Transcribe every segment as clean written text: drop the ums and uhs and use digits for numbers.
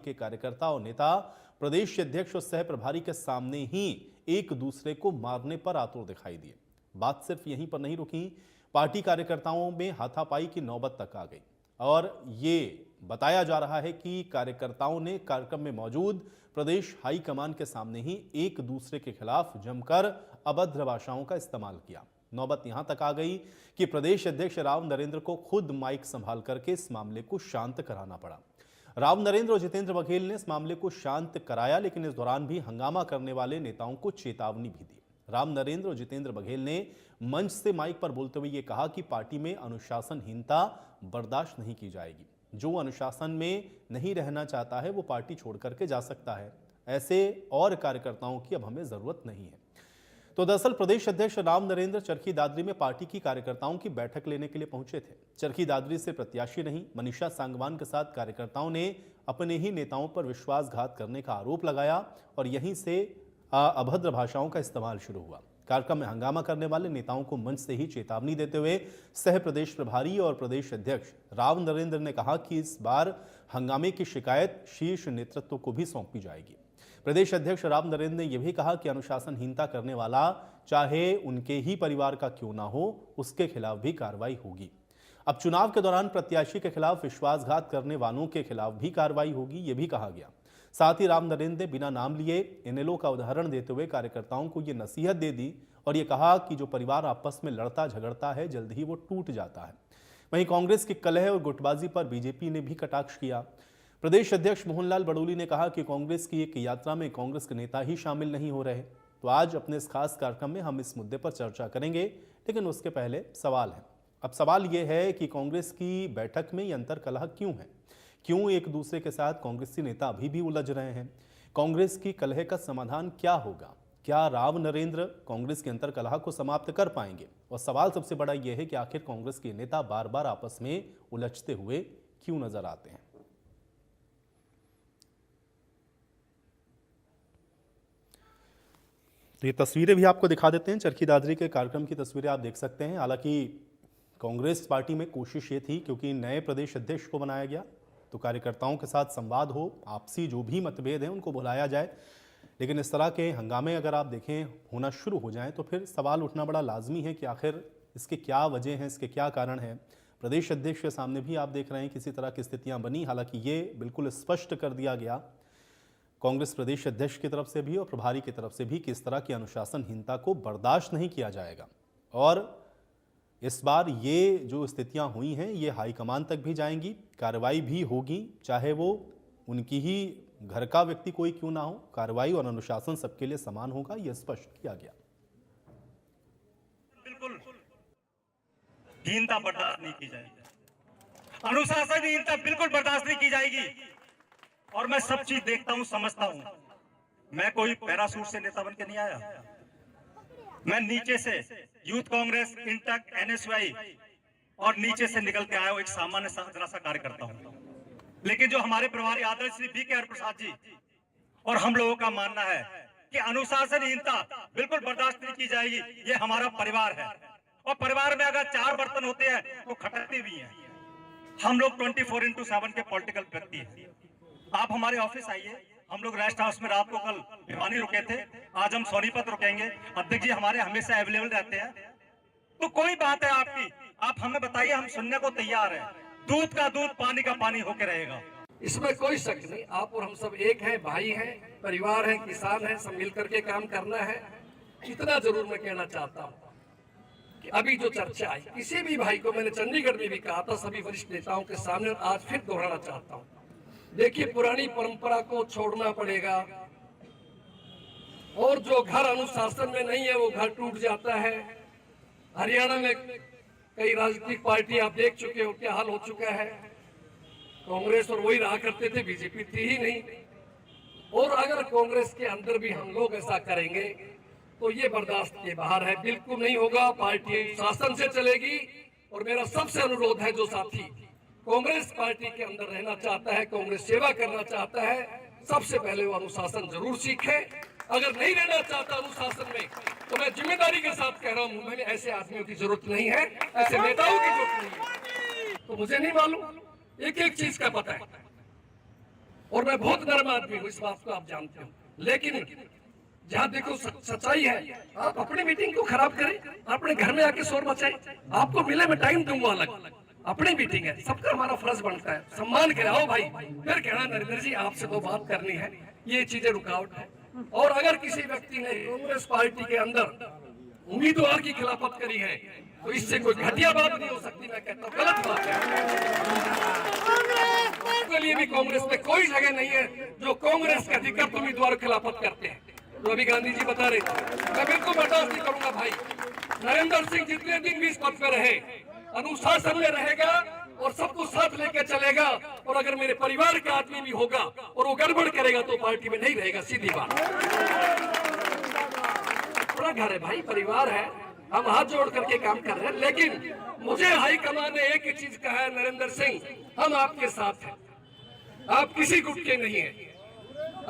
के कार्यकर्ता और नेता प्रदेश अध्यक्ष और सह प्रभारी के सामने ही एक दूसरे को मारने पर आतुर दिखाई दिए। बात सिर्फ यहीं पर नहीं रुकी, पार्टी कार्यकर्ताओं में हाथापाई की नौबत तक आ गई और ये बताया जा रहा है कि कार्यकर्ताओं ने कार्यक्रम में मौजूद प्रदेश हाईकमान के सामने ही एक दूसरे के खिलाफ जमकर अभद्र भाषाओं का इस्तेमाल किया। नौबत यहां तक आ गई कि प्रदेश अध्यक्ष राव नरेंद्र को खुद माइक संभाल करके इस मामले को शांत कराना पड़ा। राव नरेंद्र और जितेंद्र बघेल ने इस मामले को शांत कराया, लेकिन इस दौरान भी हंगामा करने वाले नेताओं को चेतावनी भी दी। राव नरेंद्र और जितेंद्र बघेल ने मंच से माइक पर बोलते हुए यह कहा कि पार्टी में अनुशासनहीनता बर्दाश्त नहीं की जाएगी। जो अनुशासन में नहीं रहना चाहता है वो पार्टी छोड़ करके जा सकता है। ऐसे और कार्यकर्ताओं की अब हमें जरूरत नहीं है। तो दरअसल प्रदेश अध्यक्ष राव नरेंद्र चरखी दादरी में पार्टी की कार्यकर्ताओं की बैठक लेने के लिए पहुंचे थे। चरखी दादरी से प्रत्याशी नहीं मनीषा सांगवान के साथ कार्यकर्ताओं ने अपने ही नेताओं पर विश्वासघात करने का आरोप लगाया और यहीं से अभद्र भाषाओं का इस्तेमाल शुरू हुआ। कार्यक्रम में हंगामा करने वाले नेताओं को मंच से ही चेतावनी देते हुए सह प्रदेश प्रभारी और प्रदेश अध्यक्ष राव नरेंद्र ने कहा कि इस बार हंगामे की शिकायत शीर्ष नेतृत्व को भी सौंपी जाएगी। प्रदेश अध्यक्ष राव नरेंद्र ने यह भी कहा कि अनुशासनहीनता करने वाला चाहे उनके ही परिवार का क्यों ना हो, उसके खिलाफ भी कार्रवाई होगी। अब चुनाव के दौरान प्रत्याशी के खिलाफ विश्वासघात करने वालों के खिलाफ भी कार्रवाई होगी, यह भी कहा गया। साथ ही राव नरेंद्र ने बिना नाम लिए इनेलो का उदाहरण देते हुए कार्यकर्ताओं को यह नसीहत दे दी और यह कहा कि जो परिवार आपस में लड़ता झगड़ता है जल्द ही वो टूट जाता है। वहीं कांग्रेस की कलह और गुटबाजी पर बीजेपी ने भी कटाक्ष किया। प्रदेश अध्यक्ष मोहनलाल बड़ोली ने कहा कि कांग्रेस की एक यात्रा में कांग्रेस के नेता ही शामिल नहीं हो रहे। तो आज अपने इस खास कार्यक्रम में हम इस मुद्दे पर चर्चा करेंगे, लेकिन उसके पहले सवाल है। अब सवाल यह है कि कांग्रेस की बैठक में ये अंतर्कलह क्यों है? क्यों एक दूसरे के साथ कांग्रेसी नेता अभी भी उलझ रहे हैं? कांग्रेस की कलह का समाधान क्या होगा? क्या राव नरेंद्र कांग्रेस के अंतर्कलह को समाप्त कर पाएंगे? और सवाल सबसे बड़ा यह है कि आखिर कांग्रेस के नेता बार बार आपस में उलझते हुए क्यों नजर आते हैं? तो ये तस्वीरें भी आपको दिखा देते हैं। चरखी दादरी के कार्यक्रम की तस्वीरें आप देख सकते हैं। हालांकि कांग्रेस पार्टी में कोशिश ये थी, क्योंकि नए प्रदेश अध्यक्ष को बनाया गया तो कार्यकर्ताओं के साथ संवाद हो, आपसी जो भी मतभेद हैं उनको बुलाया जाए। लेकिन इस तरह के हंगामे अगर आप देखें होना शुरू हो जाएं तो फिर सवाल उठना बड़ा लाजमी है कि आखिर इसके क्या वजह हैं, इसके क्या कारण हैं। प्रदेश अध्यक्ष के सामने भी आप देख रहे हैं किसी तरह की स्थितियाँ बनी। हालांकि ये बिल्कुल स्पष्ट कर दिया गया कांग्रेस प्रदेश अध्यक्ष की तरफ से भी और प्रभारी की तरफ से भी कि इस तरह की अनुशासनहीनता को बर्दाश्त नहीं किया जाएगा। और इस बार ये जो स्थितियां हुई हैं ये हाईकमान तक भी जाएंगी, कार्रवाई भी होगी, चाहे वो उनकी ही घर का व्यक्ति कोई क्यों ना हो। कार्रवाई और अनुशासन सबके लिए समान होगा, यह स्पष्ट किया गया। बिल्कुल हीनता बर्दाश्त नहीं की जाएगी, अनुशासनहीनता बिल्कुल बर्दाश्त नहीं की जाएगी। और मैं सब चीज देखता हूं, समझता हूं। मैं कोई पैरासूट से नेता बन के नहीं आया। मैं नीचे से यूथ कांग्रेस, इंटक, एनएसवाई और नीचे से निकल के आया हूं, एक सामान्य जरा सा कार्यकर्ता हूं। लेकिन जो हमारे प्रभारी आदर्श श्री BKR प्रसाद जी और हम लोगों का मानना है कि अनुशासनहीनता बिल्कुल बर्दाश्त नहीं की जाएगी। ये हमारा परिवार है और परिवार में अगर 4 बर्तन होते हैं तो खटकते भी हैं। हम लोग 24x7 के पॉलिटिकल व्यक्ति हैं। आप हमारे ऑफिस आइए, हम लोग रेस्ट हाउस में रात को कल भिवानी रुके थे, आज हम सोनीपत रुकेंगे। अध्यक्ष जी हमारे हमेशा अवेलेबल रहते हैं। तो कोई बात है आपकी, आप हमें बताइए, हम सुनने को तैयार हैं। दूध का दूध, पानी का पानी होकर रहेगा, इसमें कोई शक नहीं। आप और हम सब एक हैं, भाई हैं, परिवार हैं, किसान हैं, सब मिलकर के काम करना है। इतना जरूर मैं कहना चाहता हूँ कि अभी जो चर्चा आई, किसी भी भाई को मैंने चंडीगढ़ में भी कहा था, सभी वरिष्ठ नेताओं के सामने, और आज फिर दोहराना चाहता हूँ। देखिए, पुरानी परंपरा को छोड़ना पड़ेगा और जो घर अनुशासन में नहीं है वो घर टूट जाता है। हरियाणा में कई राजनीतिक पार्टी आप देख चुके हो क्या हाल हो चुका है। कांग्रेस और वही रहा करते थे, बीजेपी थी ही नहीं। और अगर कांग्रेस के अंदर भी हम लोग ऐसा करेंगे तो ये बर्दाश्त के बाहर है, बिल्कुल नहीं होगा। पार्टी शासन से चलेगी। और मेरा सबसे अनुरोध है, जो साथी कांग्रेस पार्टी के अंदर रहना चाहता है, कांग्रेस सेवा करना चाहता है, सबसे पहले वो अनुशासन जरूर सीखे। अगर नहीं रहना चाहता अनुशासन में तो मैं जिम्मेदारी के साथ कह रहा हूँ, मुझे ऐसे आदमियों की जरूरत नहीं है, ऐसे नेताओं की जरूरत नहीं है। तो मुझे नहीं मालूम, एक एक चीज का पता है। और मैं बहुत नर्म आदमी हूँ, इस बात को आप जानते हो। लेकिन जहाँ देखो सच्चाई है, आप अपनी मीटिंग को खराब करें, अपने घर में आके शोर मचाएं, आपको मिले मैं टाइम दूंगा अलग, अपनी मीटिंग है, सबका हमारा फर्ज बनता है सम्मान करे। आओ भाई, फिर कहना नरेंद्र जी आपसे तो बात करनी है, ये चीजें रुकावट है। और अगर किसी व्यक्ति ने कांग्रेस पार्टी के अंदर उम्मीदवार की खिलाफत करी है तो इससे कोई घटिया बात नहीं हो सकती। मैं कहता हूँ गलत बात है। के लिए भी कांग्रेस में कोई जगह नहीं है जो कांग्रेस के अधिकृत उम्मीदवार की खिलाफत करते हैं, जो अभी गांधी जी बता रहे थे। मैं बिल्कुल बर्दाश्त नहीं करूंगा भाई। नरेंद्र सिंह जितने दिन भी इस पद पर रहे, अनुशासन में रहेगा और सबको साथ लेकर चलेगा। और अगर मेरे परिवार का आदमी भी होगा और वो गड़बड़ करेगा तो पार्टी में नहीं रहेगा, सीधी बात। अपना घर है भाई, परिवार है, हम हाथ जोड़ करके काम कर रहे हैं। लेकिन मुझे हाईकमान ने एक ही चीज कहा है, नरेंद्र सिंह हम आपके साथ हैं, आप किसी गुट के नहीं हैं,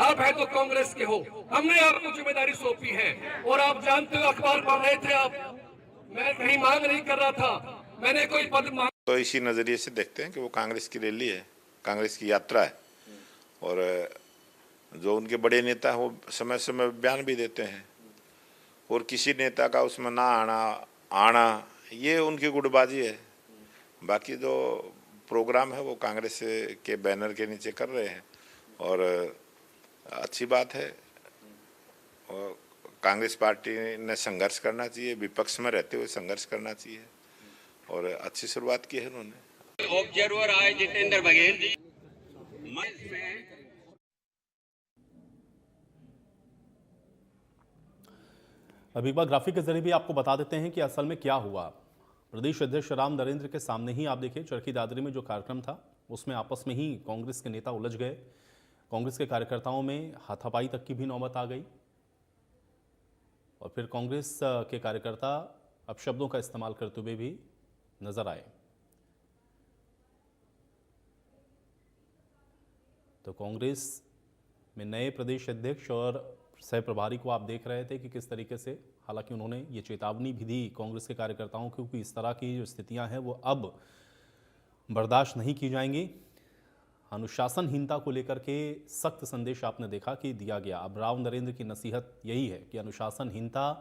आप है तो कांग्रेस के हो। हमने आपको जिम्मेदारी सौंपी है और आप जानते हो, अखबार पढ़ रहे थे आप, मैं कहीं मांग नहीं कर रहा था, मैंने कोई पद मांग। तो इसी नज़रिए से देखते हैं कि वो कांग्रेस की रैली है, कांग्रेस की यात्रा है, और जो उनके बड़े नेता हैं वो समय समय बयान भी देते हैं, और किसी नेता का उसमें ना आना ये उनकी गुटबाजी है। बाकी जो प्रोग्राम है वो कांग्रेस के बैनर के नीचे कर रहे हैं और अच्छी बात है। और कांग्रेस पार्टी ने संघर्ष करना चाहिए, विपक्ष में रहते हुए संघर्ष करना चाहिए, और अच्छी शुरुआत की है उन्होंने। ऑब्जर्वर आए जितेंद्र बघेल जी मंच में। अब एक बार ग्राफिक के जरिए भी आपको बता देते हैं कि असल में क्या हुआ। प्रदेश अध्यक्ष राम नरेंद्र के सामने ही आप देखिए चरखी दादरी में जो कार्यक्रम था उसमें आपस में ही कांग्रेस के नेता उलझ गए, कांग्रेस के कार्यकर्ताओं में हाथापाई तक की भी नौबत आ गई, और फिर कांग्रेस के कार्यकर्ता अपशब्दों का इस्तेमाल करते हुए भी नजर आए। तो कांग्रेस में नए प्रदेश अध्यक्ष और सह प्रभारी को आप देख रहे थे कि किस तरीके से, हालांकि उन्होंने ये चेतावनी भी दी कांग्रेस के कार्यकर्ताओं को कि इस तरह की जो स्थितियां हैं वो अब बर्दाश्त नहीं की जाएंगी। अनुशासनहीनता को लेकर के सख्त संदेश आपने देखा कि दिया गया। अब राव नरेंद्र की नसीहत यही है कि अनुशासनहीनता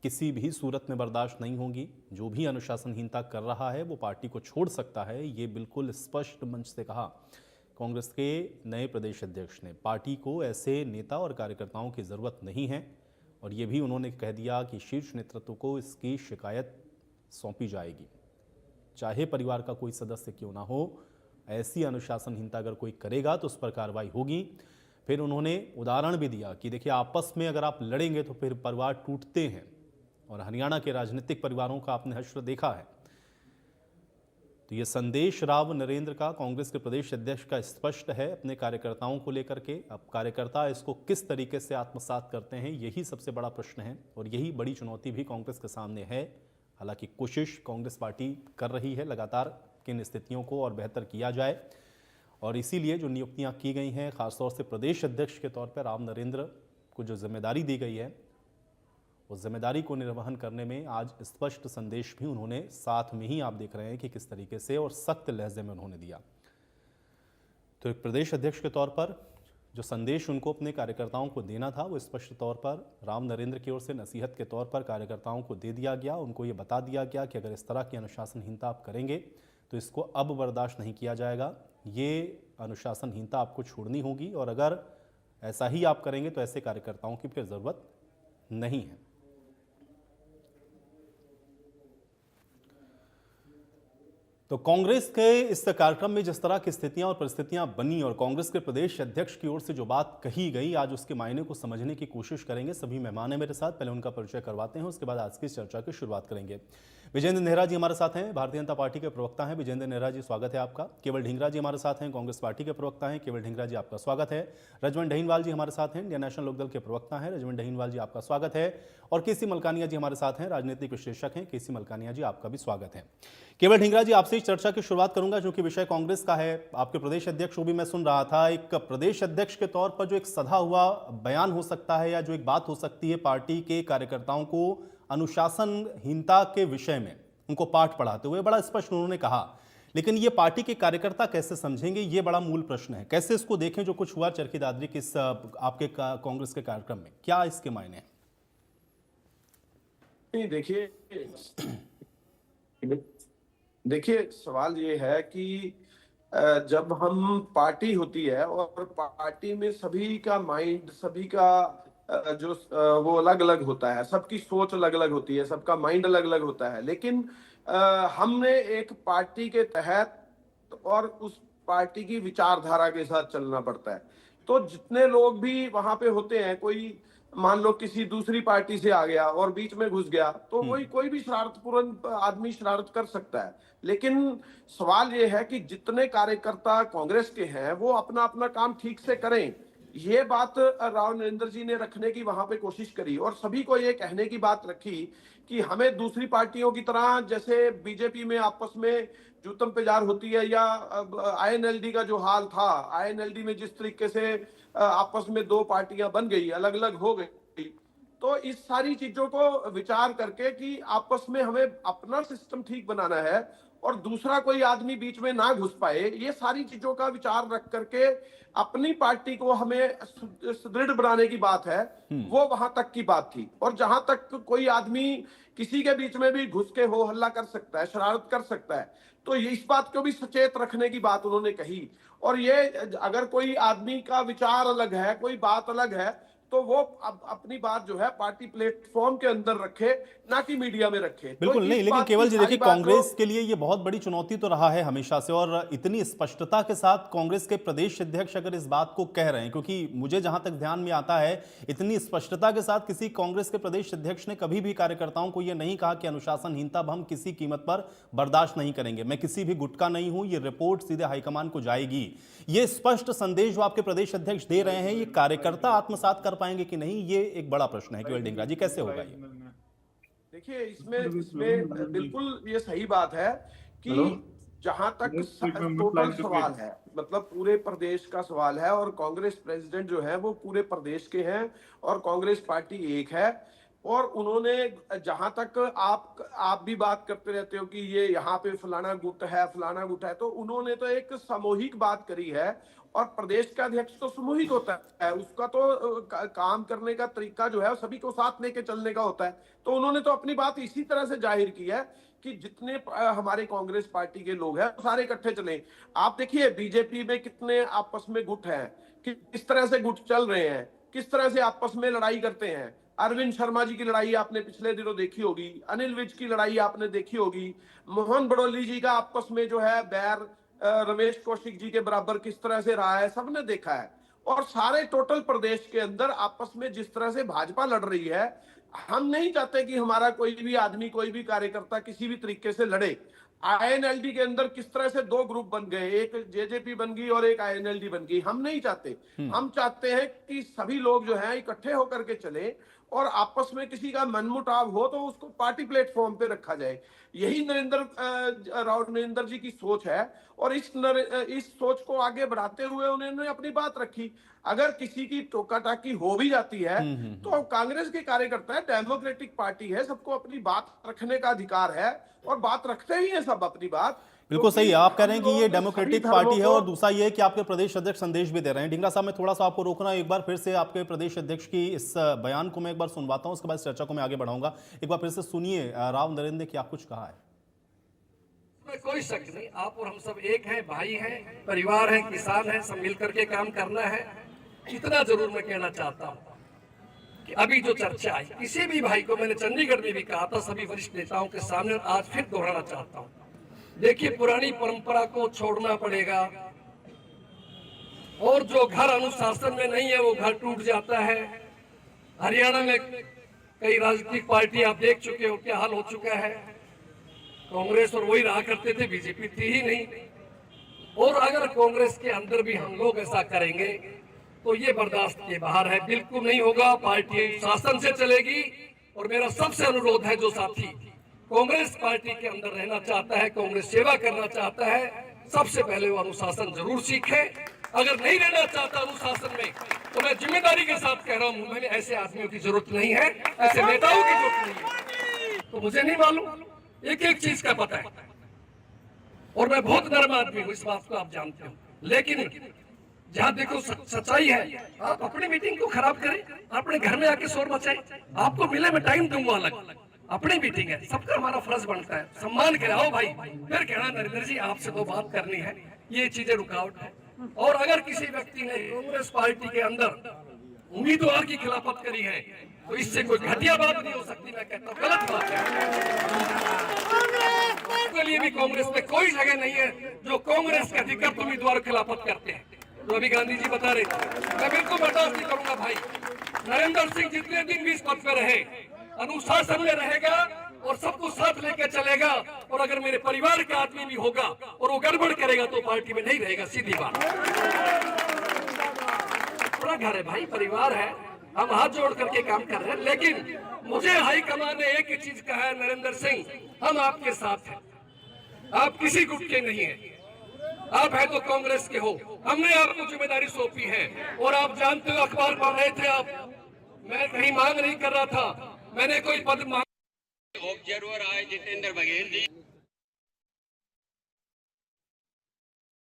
किसी भी सूरत में बर्दाश्त नहीं होगी। जो भी अनुशासनहीनता कर रहा है वो पार्टी को छोड़ सकता है, ये बिल्कुल स्पष्ट मंच से कहा कांग्रेस के नए प्रदेश अध्यक्ष ने। पार्टी को ऐसे नेता और कार्यकर्ताओं की ज़रूरत नहीं है, और ये भी उन्होंने कह दिया कि शीर्ष नेतृत्व को इसकी शिकायत सौंपी जाएगी, चाहे परिवार का कोई सदस्य क्यों ना हो। ऐसी अनुशासनहीनता अगर कोई करेगा तो उस पर कार्रवाई होगी। फिर उन्होंने उदाहरण भी दिया कि देखिए आपस में अगर आप लड़ेंगे तो फिर परिवार टूटते हैं, और हरियाणा के राजनीतिक परिवारों का आपने हश्र देखा है। तो ये संदेश राव नरेंद्र का, कांग्रेस के प्रदेश अध्यक्ष का, स्पष्ट है अपने कार्यकर्ताओं को लेकर के। अब कार्यकर्ता इसको किस तरीके से आत्मसात करते हैं, यही सबसे बड़ा प्रश्न है, और यही बड़ी चुनौती भी कांग्रेस के सामने है। हालांकि कोशिश कांग्रेस पार्टी कर रही है लगातार कि इन स्थितियों को और बेहतर किया जाए, और इसीलिए जो नियुक्तियां की गई हैं, खासतौर से प्रदेश अध्यक्ष के तौर पर राव नरेंद्र को जो जिम्मेदारी दी गई है, उस जिम्मेदारी को निर्वहन करने में आज स्पष्ट संदेश भी उन्होंने साथ में ही आप देख रहे हैं कि किस तरीके से और सख्त लहजे में उन्होंने दिया। तो एक प्रदेश अध्यक्ष के तौर पर जो संदेश उनको अपने कार्यकर्ताओं को देना था वो स्पष्ट तौर पर राम नरेंद्र की ओर से नसीहत के तौर पर कार्यकर्ताओं को दे दिया गया। उनको ये बता दिया गया कि अगर इस तरह की अनुशासनहीनता आप करेंगे तो इसको अब बर्दाश्त नहीं किया जाएगा। ये अनुशासनहीनता आपको छोड़नी होगी, और अगर ऐसा ही आप करेंगे तो ऐसे कार्यकर्ताओं की फिर ज़रूरत नहीं है। तो कांग्रेस के इस कार्यक्रम में जिस तरह की स्थितियां और परिस्थितियां बनी और कांग्रेस के प्रदेश अध्यक्ष की ओर से जो बात कही गई, आज उसके मायने को समझने की कोशिश करेंगे। सभी मेहमान हैं मेरे साथ, पहले उनका परिचय करवाते हैं, उसके बाद आज की चर्चा की शुरुआत करेंगे। विजेंद्र नेहरा जी हमारे साथ हैं, भारतीय जनता पार्टी के प्रवक्ता हैं। विजेंद्र नेहरा जी स्वागत है आपका। केवल ढींगरा जी हमारे साथ हैं, कांग्रेस पार्टी के प्रवक्ता हैं। केवल ढींगरा जी आपका स्वागत है। रजवंत ढहीनवाल जी हमारे साथ हैं, इंडियन नेशनल लोकदल के प्रवक्ता हैं। रजवंत ढहीनवाल जी आपका स्वागत है। और केसी मलकानिया जी हमारे साथ हैं, राजनीतिक विश्लेषक हैं। केसी मलकानिया जी आपका भी स्वागत है। केवल ढींगरा जी आपसे चर्चा की शुरुआत करूंगा क्योंकि विषय कांग्रेस का है। आपके प्रदेश अध्यक्ष को भी मैं सुन रहा था, एक प्रदेश अध्यक्ष के तौर पर जो एक सधा हुआ बयान हो सकता है या जो एक बात हो सकती है पार्टी के कार्यकर्ताओं को अनुशासनहीनता के विषय में उनको पाठ पढ़ाते हुए, बड़ा स्पष्ट उन्होंने कहा। लेकिन ये पार्टी के कार्यकर्ता कैसे समझेंगे, ये बड़ा मूल प्रश्न है। कैसे इसको देखें जो कुछ हुआ चरखी दादरी के इस आपके कांग्रेस के कार्यक्रम में, क्या इसके मायने हैं? नहीं, देखिए सवाल ये है कि जब हम पार्टी होती है और पार्टी में सभी का माइंड, सभी का वो अलग अलग होता है, सबकी सोच अलग अलग होती है, सबका माइंड अलग अलग होता है, लेकिन हमने एक पार्टी के तहत और उस पार्टी की विचारधारा के साथ चलना पड़ता है। तो जितने लोग भी वहां पे होते हैं, कोई मान लो किसी दूसरी पार्टी से आ गया और बीच में घुस गया, तो वही कोई भी शरारतपूर्ण आदमी शरारत कर सकता है। लेकिन सवाल ये है कि जितने कार्यकर्ता कांग्रेस के हैं वो अपना अपना काम ठीक से करें। ये बात राव नरेंद्र जी ने रखने की वहां पे कोशिश करी और सभी को ये कहने की बात रखी कि हमें दूसरी पार्टियों की तरह, जैसे बीजेपी में आपस में जूतम पेजार होती है, या आईएनएलडी का जो हाल था, आईएनएलडी में जिस तरीके से आपस में दो पार्टियां बन गई, अलग अलग हो गई, तो इस सारी चीजों को विचार करके कि आपस में हमें अपना सिस्टम ठीक बनाना है और दूसरा कोई आदमी बीच में ना घुस पाए, ये सारी चीजों का विचार रख करके अपनी पार्टी को हमें सुदृढ़ बनाने की बात है, वो वहां तक की बात थी। और जहां तक कोई आदमी किसी के बीच में भी घुस के हो हल्ला कर सकता है, शरारत कर सकता है, तो ये इस बात को भी सचेत रखने की बात उन्होंने कही। और ये अगर कोई आदमी का विचार अलग है, कोई बात अलग है, तो वो अपनी बात जो है पार्टी प्लेटफॉर्म के अंदर रखे, ना कि मीडिया में रखे। बिल्कुल तो नहीं, लेकिन केवल जी देखिए, कांग्रेस के लिए ये बहुत बड़ी चुनौती तो रहा है हमेशा से, और इतनी स्पष्टता के साथ कांग्रेस के प्रदेश अध्यक्ष अगर इस बात को कह रहे हैं, क्योंकि मुझे जहां तक ध्यान में आता है, इतनी स्पष्टता के साथ किसी कांग्रेस के प्रदेश अध्यक्ष ने कभी भी कार्यकर्ताओं को यह नहीं कहा कि अनुशासनहीनता हम किसी कीमत पर बर्दाश्त नहीं करेंगे, मैं किसी भी गुटका नहीं हूं, ये रिपोर्ट सीधे हाईकमान को जाएगी। ये स्पष्ट संदेश जो आपके प्रदेश अध्यक्ष दे रहे हैं, ये कार्यकर्ता आत्मसात कर पाएंगे कि नहीं, ये एक बड़ा प्रश्न है। केवल ढींगरा जी, कैसे होगा ये? देखिए, इसमें बिल्कुल ये सही बात है कि जहां तक टोटल सवाल है, मतलब पूरे प्रदेश का सवाल है, और कांग्रेस प्रेसिडेंट जो है वो पूरे प्रदेश के हैं और कांग्रेस पार्टी एक है। और उन्होंने, जहां तक आप भी बात करते रहते हो कि ये यहाँ पे फलाना गुट है, फलाना गुट है, तो उन्होंने तो एक सामूहिक बात करी है, और प्रदेश का अध्यक्ष तो सामूहिक होता है, उसका तो काम करने का तरीका जो है सभी को साथ लेके चलने का होता है। तो उन्होंने तो अपनी बात इसी तरह से जाहिर की है कि जितने हमारे कांग्रेस पार्टी के लोग हैं सारे इकट्ठे चले। आप देखिए बीजेपी में कितने आपस में गुट हैं, किस तरह से गुट चल रहे हैं, किस तरह से आपस में लड़ाई करते हैं। अरविंद शर्मा जी की लड़ाई आपने पिछले दिनों देखी होगी, अनिल विज की लड़ाई आपने देखी होगी, मोहन बड़ौली जी का आपस में जो है बैर रमेश कौशिक जी के बराबर किस तरह से रहा है, सबने देखा है। और सारे टोटल प्रदेश के अंदर आपस में जिस तरह से भाजपा लड़ रही है, हम नहीं चाहते कि हमारा कोई भी आदमी, कोई भी कार्यकर्ता किसी भी तरीके से लड़े। आईएनएलडी के अंदर किस तरह से दो ग्रुप बन गए, एक जेजेपी बन गई और एक आईएनएलडी बन गई, हम नहीं चाहते। हम चाहते हैं कि सभी लोग जो हैं इकट्ठे होकर के चले, और आपस में किसी का मनमुटाव हो तो उसको पार्टी प्लेटफॉर्म पे रखा जाए। यही राव नरेंद्र जी की सोच है, और इस सोच को आगे बढ़ाते हुए उन्होंने अपनी बात रखी। अगर किसी की टोका टाकी हो भी जाती है तो कांग्रेस के कार्यकर्ता है, डेमोक्रेटिक पार्टी है, सबको अपनी बात रखने का अधिकार है, और बात रखते ही है सब अपनी बात। बिल्कुल सही है, आप कह रहे हैं कि ये डेमोक्रेटिक पार्टी है, और दूसरा ये है कि आपके प्रदेश अध्यक्ष संदेश भी दे रहे हैं। ढींगरा साहब, मैं थोड़ा सा आपको रोकना, एक बार फिर से आपके प्रदेश अध्यक्ष की इस बयान को मैं एक बार सुनवाता हूं, उसके बाद चर्चा को मैं आगे बढ़ाऊंगा। एक बार फिर से सुनिए राव नरेंद्र ने क्या कुछ कहा है। कोई शक नहीं, आप और हम सब एक हैं, भाई हैं, परिवार हैं, किसान हैं, सब मिलकर के काम करना है। इतना जरूर मैं कहना चाहता हूँ कि अभी जो चर्चा आई, किसी भी भाई को मैंने चंडीगढ़ में भी कहा था, सभी वरिष्ठ नेताओं के सामने, आज फिर दोहराना चाहता हूँ। देखिए, पुरानी परंपरा को छोड़ना पड़ेगा, और जो घर अनुशासन में नहीं है वो घर टूट जाता है। हरियाणा में कई राजनीतिक पार्टी आप देख चुके हो क्या हाल हो चुका है। कांग्रेस और वही रहा करते थे, बीजेपी थी ही नहीं। और अगर कांग्रेस के अंदर भी हम लोग ऐसा करेंगे तो ये बर्दाश्त के बाहर है, बिल्कुल नहीं होगा। पार्टी शासन से चलेगी, और मेरा सबसे अनुरोध है, जो साथी कांग्रेस पार्टी के अंदर रहना चाहता है, कांग्रेस सेवा करना चाहता है, सबसे पहले वो अनुशासन जरूर सीखे। अगर नहीं रहना चाहता अनुशासन में, तो मैं जिम्मेदारी के साथ कह रहा हूं, मैंने ऐसे आदमियों की जरूरत नहीं है, ऐसे नेताओं की जरूरत नहीं है। तो मुझे नहीं मालूम, एक एक चीज का पता है। और मैं बहुत नरम आदमी हूँ, इस बात को आप जानते हो। लेकिन जहाँ देखो सच्चाई है, आप अपनी मीटिंग को खराब करें, अपने घर में आके शोर मचाएं, आपको मिले मैं टाइम दूंगा अलग, अपनी मीटिंग है, सबका हमारा फर्ज बनता है सम्मान करें। आओ भाई, फिर कहना नरेंद्र जी आपसे तो बात करनी है, ये चीजें रुकावट है। और अगर किसी व्यक्ति ने कांग्रेस पार्टी के अंदर उम्मीदवार की खिलाफत करी है तो इससे कोई घटिया बात नहीं हो सकती, मैं कहता हूँ गलत बात है। के लिए भी कांग्रेस में कोई जगह नहीं है जो कांग्रेस के अधिकृत उम्मीदवार खिलाफत करते हैं। तो अभी गांधी जी बता रहे थे, मैं बिल्कुल बर्दाश्त नहीं करूंगा भाई। नरेंद्र सिंह जितने दिन भी इस पद पर रहे, अनुशासन में रहेगा और सबको साथ लेकर चलेगा। और अगर मेरे परिवार का आदमी भी होगा और वो गड़बड़ करेगा तो पार्टी में नहीं रहेगा, सीधी बात। अपना घर है भाई, परिवार है, हम हाथ जोड़ करके काम कर रहे हैं। लेकिन मुझे हाईकमान ने एक ही चीज कहा है, नरेंद्र सिंह हम आपके साथ हैं, आप किसी गुट के नहीं हैं, आप है तो कांग्रेस के हो, हमने आपको जिम्मेदारी सौंपी है। और आप जानते हो, अखबार पढ़ रहे थे आप, मैं कहीं मांग नहीं कर रहा था, मैंने कोई पद मांग। ऑब्जर्वर आए जितेंद्र बघेल जी।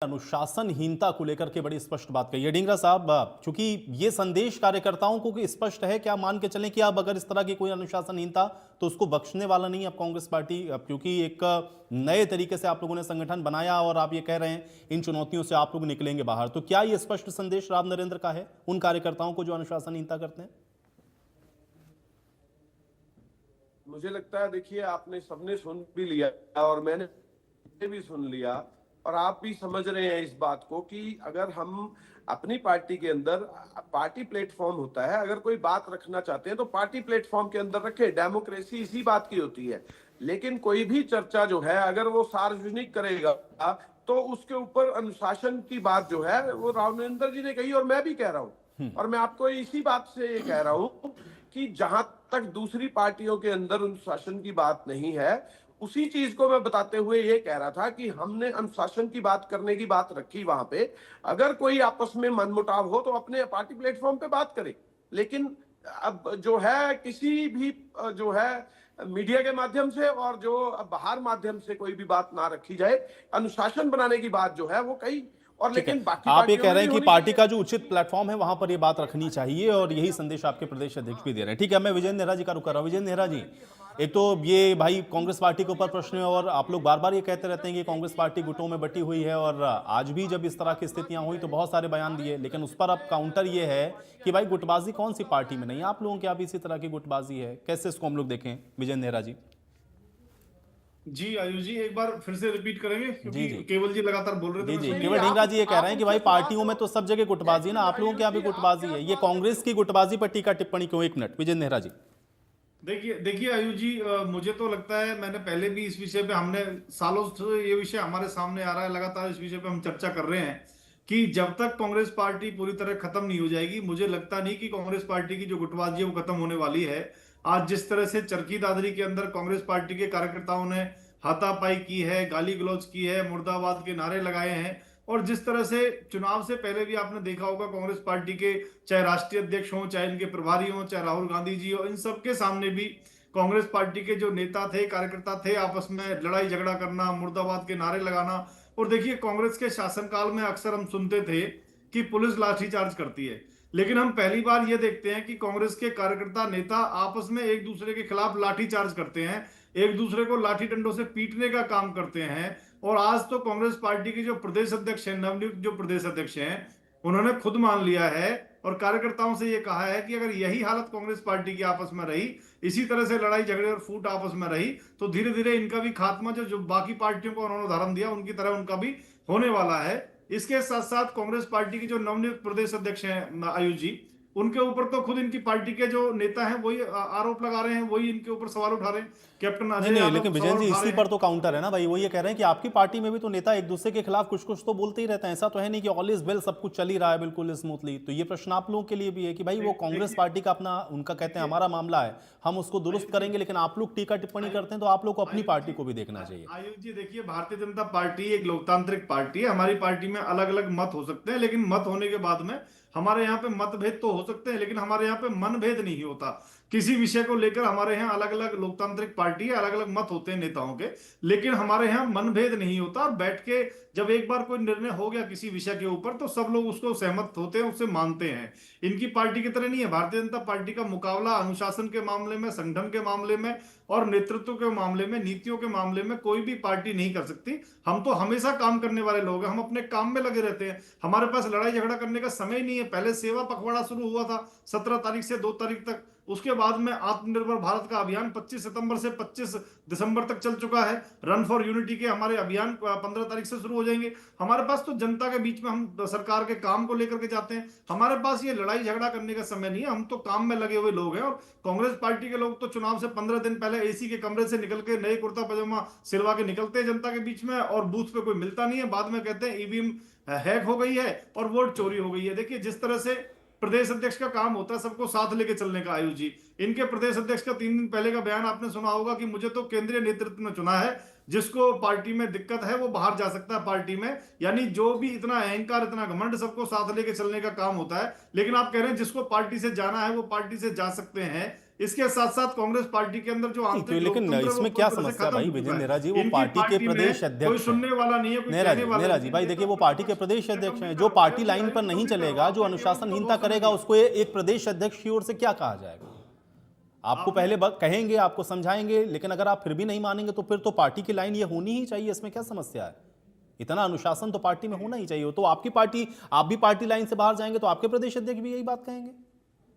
अनुशासनहीनता को लेकर के बड़ी स्पष्ट बात कही है ढींगरा साहब। चूंकि ये संदेश कार्यकर्ताओं को कि स्पष्ट है, क्या मान के चलें कि अब अगर इस तरह की कोई अनुशासनहीनता तो उसको बख्शने वाला नहीं अब कांग्रेस पार्टी, क्योंकि एक नए तरीके से आप लोगों ने संगठन बनाया और आप ये कह रहे हैं इन चुनौतियों से आप लोग निकलेंगे बाहर, तो क्या ये स्पष्ट संदेश राम नरेंद्र का है उन कार्यकर्ताओं को जो अनुशासनहीनता करते हैं? मुझे लगता है, देखिए आपने सबने सुन भी लिया और मैंने भी सुन लिया और आप भी समझ रहे हैं इस बात को कि अगर हम अपनी पार्टी के अंदर, पार्टी प्लेटफॉर्म होता है, अगर कोई बात रखना चाहते हैं तो पार्टी प्लेटफॉर्म के अंदर रखे, डेमोक्रेसी इसी बात की होती है। लेकिन कोई भी चर्चा जो है अगर वो सार्वजनिक करेगा तो उसके ऊपर अनुशासन की बात जो है वो राम नरेंद्र जी ने कही और मैं भी कह रहा हूँ। और मैं आपको इसी बात से कह रहा हूँ कि जहां तक दूसरी पार्टियों के अंदर अनुशासन की बात नहीं है, उसी चीज को मैं बताते हुए ये कह रहा था कि हमने अनुशासन की बात करने की बात रखी वहां पे। अगर कोई आपस में मनमुटाव हो तो अपने पार्टी प्लेटफॉर्म पे बात करे, लेकिन अब जो है किसी भी जो है मीडिया के माध्यम से और जो बाहर माध्यम से कोई भी बात ना रखी जाए। अनुशासन बनाने की बात जो है वो कई, और लेकिन बाकी आप ये कह रहे हैं कि पार्टी का जो उचित प्लेटफॉर्म है वहां पर ये बात रखनी चाहिए और यही संदेश आपके प्रदेश अध्यक्ष भी दे रहे हैं। ठीक है, मैं विजय नेहरा जी का रुख कर रहा हूं। विजय नेहरा जी, एक तो ये भाई कांग्रेस पार्टी के ऊपर प्रश्न है और आप लोग बार बार ये कहते रहते हैं कि कांग्रेस पार्टी गुटों में बटी हुई है और आज भी जब इस तरह की स्थितियां हुई तो बहुत सारे बयान दिए, लेकिन उस पर अब काउंटर ये है कि भाई गुटबाजी कौन सी पार्टी में नहीं है, आप लोगों की अब इसी तरह की गुटबाजी है, कैसे इसको हम लोग देखें? विजय नेहरा जी। जी आयुष जी, एक बार फिर से रिपीट करेंगे क्योंकि जी। केवल जी लगातार बोल रहे थे। जी, केवल ढींगरा जी ये कह रहे हैं कि भाई पार्टियों में तो सब जगह गुटबाजी है ना, आप लोगों के यहाँ भी गुटबाजी है, ये कांग्रेस की गुटबाजी पर टीका टिप्पणी क्यों? एक मिनट विजय नेहरा जी। देखिए आयुष जी, मुझे तो लगता है मैंने पहले भी इस विषय पे, हमने सालों से ये विषय हमारे सामने आ रहा है, लगातार इस विषय पे हम चर्चा कर रहे हैं कि जब तक कांग्रेस पार्टी पूरी तरह खत्म नहीं हो जाएगी, मुझे लगता नहीं कि कांग्रेस पार्टी की जो गुटबाजी है वो खत्म होने वाली है। आज जिस तरह से चरखी दादरी के अंदर कांग्रेस पार्टी के कार्यकर्ताओं ने हाथापाई की है, गाली गलौज की है, मुर्दाबाद के नारे लगाए हैं, और जिस तरह से चुनाव से पहले भी आपने देखा होगा कांग्रेस पार्टी के चाहे राष्ट्रीय अध्यक्ष हों, चाहे इनके प्रभारी हों, चाहे राहुल गांधी जी हो, इन सबके सामने भी कांग्रेस पार्टी के जो नेता थे, कार्यकर्ता थे, आपस में लड़ाई झगड़ा करना, मुर्दाबाद के नारे लगाना। और देखिए कांग्रेस के शासनकाल में अक्सर हम सुनते थे कि पुलिस लाठीचार्ज करती है, लेकिन हम पहली बार ये देखते हैं कि कांग्रेस के कार्यकर्ता नेता आपस में एक दूसरे के खिलाफ लाठीचार्ज करते हैं, एक दूसरे को लाठी डंडों से पीटने का काम करते हैं। और आज तो कांग्रेस पार्टी के जो प्रदेश अध्यक्ष हैं, नवनियुक्त जो प्रदेश अध्यक्ष हैं, उन्होंने खुद मान लिया है और कार्यकर्ताओं से ये कहा है कि अगर यही हालत कांग्रेस पार्टी की आपस में रही, इसी तरह से लड़ाई झगड़े और फूट आपस में रही, तो धीरे धीरे इनका भी खात्मा जो बाकी पार्टियों को उन्होंने उदाहरण दिया उनकी तरह उनका भी होने वाला है। इसके साथ साथ कांग्रेस पार्टी के जो नवनियुक्त प्रदेश अध्यक्ष हैं आयुष जी, उनके ऊपर तो खुद इनकी पार्टी के जो नेता हैं वही आरोप लगा रहे हैं, वही इनके ऊपर सवाल उठा रहे हैं। कैप्टन नहीं, लेकिन विजय जी इसी पर तो काउंटर है ना भाई, वो ये कह रहे हैं कि आपकी पार्टी में भी तो नेता एक दूसरे के खिलाफ कुछ कुछ तो बोलते ही रहते हैं, ऐसा तो है नहीं कि ऑल इज वेल, सब कुछ चल ही रहा है बिल्कुल स्मूथली। तो ये प्रश्न आप लोगों के लिए भी है कि भाई वो कांग्रेस पार्टी का अपना, उनका कहते हैं हमारा मामला है, हम उसको दुरुस्त करेंगे, लेकिन आप लोग टीका टिप्पणी करते हैं तो आप लोग को अपनी पार्टी को भी देखना चाहिए। आयुष जी देखिए, भारतीय जनता पार्टी एक लोकतांत्रिक पार्टी है, हमारी पार्टी में अलग अलग मत हो सकते हैं, लेकिन मत होने के बाद में हमारे यहाँ पे मतभेद तो हो सकते हैं, लेकिन हमारे यहाँ पे मनभेद नहीं होता। किसी विषय को लेकर हमारे यहाँ अलग अलग लोकतांत्रिक पार्टी है, अलग अलग मत होते हैं नेताओं के, लेकिन हमारे यहाँ मनभेद नहीं होता। और बैठ के जब एक बार कोई निर्णय हो गया किसी विषय के ऊपर तो सब लोग उसको सहमत होते हैं, उससे मानते हैं। इनकी पार्टी की तरह नहीं है। भारतीय जनता पार्टी का मुकाबला अनुशासन के मामले में, संगठन के मामले में और नेतृत्व के मामले में, नीतियों के मामले में कोई भी पार्टी नहीं कर सकती। हम तो हमेशा काम करने वाले लोग हैं, हम अपने काम में लगे रहते हैं। हमारे पास लड़ाई झगड़ा करने का समय नहीं है। पहले सेवा पखवाड़ा शुरू हुआ था 17 तारीख से 2 तारीख तक, उसके बाद में आत्मनिर्भर भारत का अभियान 25 सितंबर से 25 दिसंबर तक चल चुका है। रन फॉर यूनिटी के हमारे अभियान 15 तारीख से शुरू हो जाएंगे। हमारे पास तो जनता के बीच में हम सरकार के काम को लेकर के जाते हैं। हमारे पास ये लड़ाई झगड़ा करने का समय नहीं है, हम तो काम में लगे हुए लोग हैं। और कांग्रेस पार्टी के लोग तो चुनाव से 15 दिन पहले एसी के कमरे से निकल के नए कुर्ता पजामा सिलवा के निकलते हैं जनता के बीच में, और बूथ पे कोई मिलता नहीं है। बाद में कहते हैं ईवीएम हैक हो गई है और वोट चोरी हो गई है। देखिए जिस तरह से प्रदेश अध्यक्ष का काम होता है सबको साथ लेके चलने का, आयुष जी, इनके प्रदेश अध्यक्ष का 3 दिन पहले का बयान आपने सुना होगा कि मुझे तो केंद्रीय नेतृत्व में चुना है, जिसको पार्टी में दिक्कत है वो बाहर जा सकता है पार्टी में। यानी जो भी इतना अहंकार, इतना घमंड, सबको साथ लेके चलने का काम होता है। लेकिन आप कह रहे हैं जिसको पार्टी से जाना है वो पार्टी से जा सकते हैं। इसके साथ साथ कांग्रेस पार्टी के अंदर जो आंतरिक लेकिन लोकतंत्र है, वो इसमें क्या पूरी तरह से समस्या खत्म भाई हो विजय चुका है। नेहरा जी, वो इनकी पार्टी के में प्रदेश कोई अध्यक्ष सुनने वाला नहीं है, कोई कहने वाला नेहरा नहीं जी है। भाई देखिए वो पार्टी के प्रदेश अध्यक्ष हैं, जो पार्टी लाइन पर नहीं चलेगा, जो अनुशासनहीनता करेगा, उसको एक प्रदेश अध्यक्ष की ओर से क्या कहा जाएगा? आपको पहले कहेंगे, आपको समझाएंगे, लेकिन अगर आप फिर भी नहीं मानेंगे तो फिर तो पार्टी की लाइन ये होनी ही चाहिए। इसमें क्या समस्या है? इतना अनुशासन तो पार्टी में होना ही चाहिए। तो आपकी पार्टी, आप भी पार्टी लाइन से बाहर जाएंगे तो आपके प्रदेश अध्यक्ष भी यही बात कहेंगे।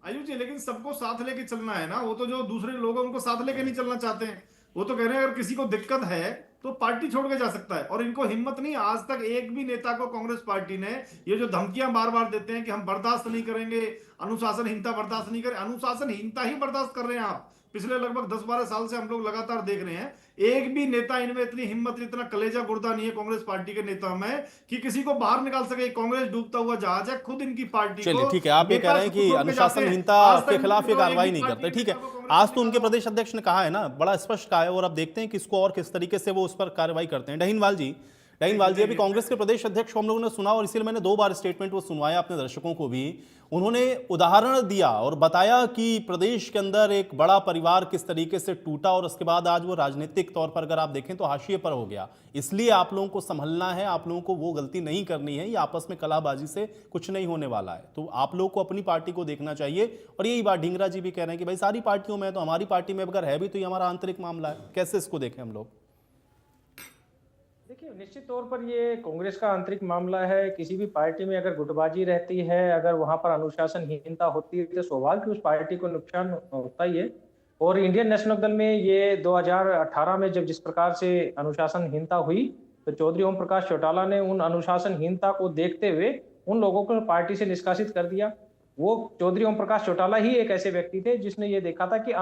आयुष जी, लेकिन सबको साथ लेके चलना है ना। वो तो जो दूसरे लोग हैं उनको साथ लेके नहीं चलना चाहते हैं। वो तो कह रहे हैं अगर किसी को दिक्कत है तो पार्टी छोड़ के जा सकता है। और इनको हिम्मत नहीं, आज तक एक भी नेता को कांग्रेस पार्टी ने ये जो धमकियां बार बार देते हैं कि हम बर्दाश्त नहीं करेंगे, अनुशासनहीनता बर्दाश्त नहीं करें, अनुशासनहीनता ही बर्दाश्त कर रहे हैं आप। पिछले लगभग 10-12 साल से हम लोग लगातार देख रहे हैं, एक भी नेता इनमें इतनी हिम्मत, इतना कलेजा गुर्दा नहीं है कांग्रेस पार्टी के नेता में कि किसी को बाहर निकाल सके। कांग्रेस डूबता हुआ जहाज है, खुद इनकी पार्टी को। चलिए ठीक है, आप ये कह रहे हैं कि अनुशासनहीनता के खिलाफ ये कार्रवाई नहीं करते। ठीक है, आज तो उनके प्रदेश अध्यक्ष ने कहा है ना, बड़ा स्पष्ट कहा है, और अब देखते हैं किसको और किस तरीके से वो उस पर कार्रवाई करते हैं। डहीनवाल जी अभी कांग्रेस के प्रदेश अध्यक्ष को हम लोगों ने सुना, और इसीलिए मैंने 2 बार स्टेटमेंट वो सुनवाया अपने दर्शकों को भी। उन्होंने उदाहरण दिया और बताया कि प्रदेश के अंदर एक बड़ा परिवार किस तरीके से टूटा, और उसके बाद आज वो राजनीतिक तौर पर अगर आप देखें तो हाशिए पर हो गया। इसलिए आप लोगों को संभलना है, आप लोगों को वो गलती नहीं करनी है, ये आपस में कलाबाजी से कुछ नहीं होने वाला है। तो आप लोगों को अपनी पार्टी को देखना चाहिए। और यही बात ढींगरा जी भी कह रहे हैं कि भाई सारी पार्टियों में, तो हमारी पार्टी में अगर है भी तो ये हमारा आंतरिक मामला है। कैसे इसको देखें हम लोग? देखिए, निश्चित तौर पर ये कांग्रेस का आंतरिक मामला है। किसी भी पार्टी में अगर गुटबाजी रहती है, अगर वहां पर अनुशासनहीनता होती है तो स्वाभाविक उस पार्टी को नुकसान होता ही है। और इंडियन नेशनल दल में ये 2018 में जब जिस प्रकार से अनुशासनहीनता हुई तो चौधरी ओम प्रकाश चौटाला ने उन अनुशासनहीनता को देखते हुए उन लोगों को पार्टी से निष्कासित कर दिया। वो चौधरी ओम प्रकाश चौटाला ही एक ऐसे व्यक्ति थे जिसने ये देखा था कि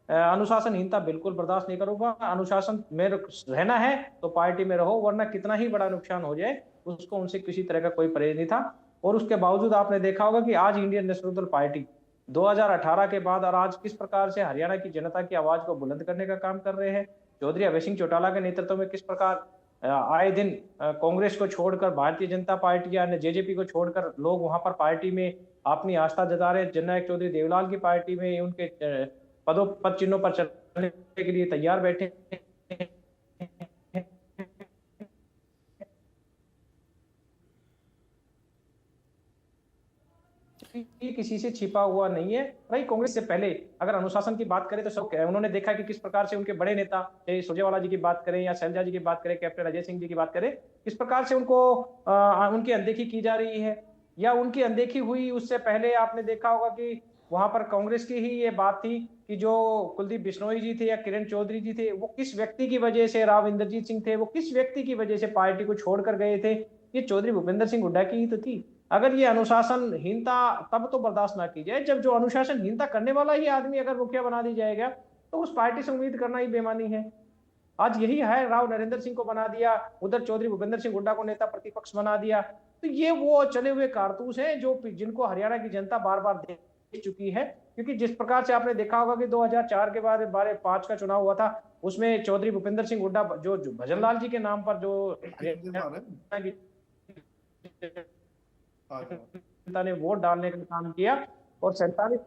अनुशासनहीनता बिल्कुल बर्दाश्त नहीं करूंगा, अनुशासन में रहना है तो पार्टी में रहो, वरना कितना ही बड़ा नुकसान हो जाए उसको उनसे किसी तरह का कोई परहेज नहीं था। और उसके बावजूद आपने देखा होगा कि आज इंडियन नेशनल दल पार्टी 2018 के बाद और आज किस प्रकार से हरियाणा की जनता की आवाज को बुलंद करने का काम कर रहे हैं। चौधरी अभय सिंह चौटाला के नेतृत्व में किस प्रकार आए दिन कांग्रेस को छोड़कर भारतीय जनता पार्टी या जेजेपी को छोड़कर लोग वहां पर पार्टी में अपनी आस्था जता रहे। जननायक चौधरी देवलाल की पार्टी में उनके पद चिन्हों पर चलने के लिए तैयार बैठे। ये किसी से छिपा हुआ नहीं है। भाई कांग्रेस से पहले अगर अनुशासन की बात करें तो सब उन्होंने देखा कि किस प्रकार से उनके बड़े नेता चाहे सुरजेवाला जी की बात करें या शैलजा जी की बात करें, कैप्टन अजय सिंह जी की बात करें, किस प्रकार से उनको उनकी अनदेखी की जा रही है या उनकी अनदेखी हुई। उससे पहले आपने देखा होगा कि वहां पर कांग्रेस की ही ये बात थी कि जो कुलदीप बिश्नोई जी थे या किरण चौधरी जी थे, वो किस व्यक्ति की वजह से, राव इंद्रजीत सिंह थे, वो किस व्यक्ति की वजह से पार्टी को छोड़कर गए थे। ये चौधरी भूपेंद्र सिंह हुड्डा की ही तो थी। अगर ये अनुशासनहीनता तब तो बर्दाश्त ना की जाए जब जो अनुशासनहीनता करने वाला ही आदमी अगर मुखिया बना दी जाएगा तो उस पार्टी से उम्मीद करना ही बेमानी है। आज यही है, राव नरेंद्र सिंह को बना दिया, उधर चौधरी भूपेंद्र सिंह हुड्डा को नेता प्रतिपक्ष बना दिया। तो ये वो चले हुए कारतूस हैं जो जिनको हरियाणा की जनता बार बार देख चुकी है। क्योंकि जिस प्रकार से आपने देखा होगा कि 2004 के बाद 5 का चुनाव हुआ था, उसमें चौधरी भूपेंद्र सिंह हुड्डा जो भजनलाल जी के नाम पर जो जनता ने वोट डालने का काम किया और 47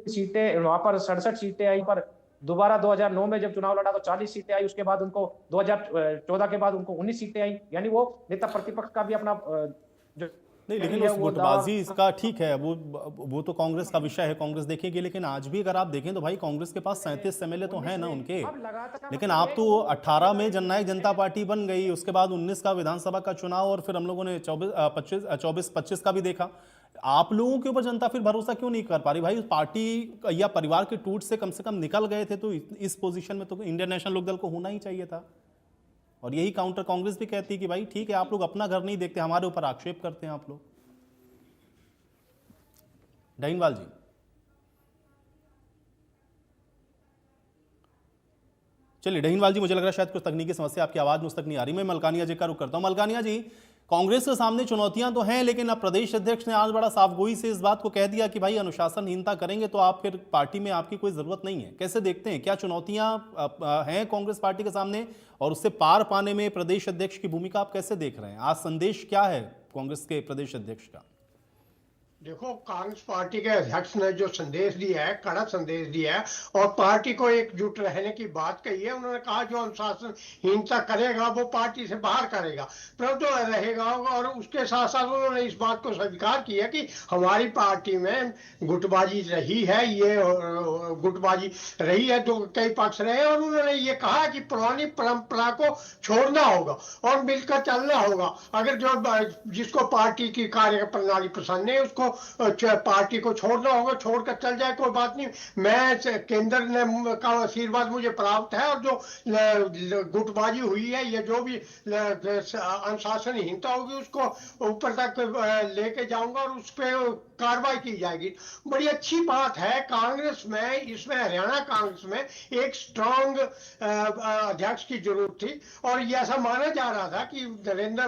सीटें, वहां पर 67 सीटें आई। पर दोबारा 2009 में जब चुनाव लड़ा तो 40 सीटें आई। उसके बाद उनको 2014 के बाद उनको 19 सीटें आई। यानी वो नेता प्रतिपक्ष का भी अपना जो नहीं, लेकिन है उस वो गुटबाजी दावा इसका ठीक है, वो तो कांग्रेस का विषय है, कांग्रेस देखेगी। लेकिन आज भी अगर आप देखें तो भाई कांग्रेस के पास 37 एमएलए तो हैं ना उनके। अब लगातार लेकिन आप तो 18 में जननायक जनता पार्टी बन गई, उसके बाद 19 का विधानसभा का चुनाव और फिर हम लोगों ने 24-25 का भी देखा। आप लोगों के ऊपर जनता फिर भरोसा क्यों नहीं कर पा रही भाई? पार्टी या परिवार के टूट से कम निकल गए थे तो इस पोजीशन में तो इंडियन नेशनल लोकदल को होना ही चाहिए था। और यही काउंटर कांग्रेस भी कहती है कि भाई ठीक है, आप लोग अपना घर नहीं देखते, हमारे ऊपर आक्षेप करते हैं आप लोग। डाइनवाल जी, चलिए डाइनवाल जी, मुझे लग रहा है शायद कुछ तकनीकी समस्या, आपकी आवाज मुझ तक नहीं आ रही। मैं मलकानिया जी का रुख करता हूं। मलकानिया जी, कांग्रेस के सामने चुनौतियां तो हैं, लेकिन अब प्रदेश अध्यक्ष ने आज बड़ा साफगोई से इस बात को कह दिया कि भाई अनुशासनहीनता करेंगे तो आप फिर पार्टी में आपकी कोई जरूरत नहीं है। कैसे देखते हैं, क्या चुनौतियां हैं कांग्रेस पार्टी के सामने और उससे पार पाने में प्रदेश अध्यक्ष की भूमिका आप कैसे देख रहे हैं? आज संदेश क्या है कांग्रेस के प्रदेश अध्यक्ष का? देखो, कांग्रेस पार्टी के अध्यक्ष ने जो संदेश दिया है, कड़क संदेश दिया है और पार्टी को एकजुट रहने की बात कही है। उन्होंने कहा जो अनुशासनहीनता करेगा वो पार्टी से बाहर करेगा, परंतु रहेगा। और उसके साथ साथ उन्होंने इस बात को स्वीकार किया कि हमारी पार्टी में गुटबाजी रही है, ये गुटबाजी रही है, तो कई पक्ष रहे। और उन्होंने ये कहा कि पुरानी परंपरा को छोड़ना होगा और मिलकर चलना होगा। अगर जो जिसको पार्टी की कार्य प्रणाली पसंद है उसको पार्टी को छोड़ना होगा, छोड़कर चल जाए, कोई बात नहीं। मैं केंद्र ने का आशीर्वाद मुझे प्राप्त है और जो गुटबाजी हुई है, ये जो भी अनुशासनहीनता होगी उसको ऊपर तक लेके जाऊंगा और उस पर कार्रवाई की जाएगी। बड़ी अच्छी बात है कांग्रेस में, इसमें हरियाणा कांग्रेस में एक स्ट्रांग अध्यक्ष की जरूरत थी। और ये ऐसा माना जा रहा था कि नरेंद्र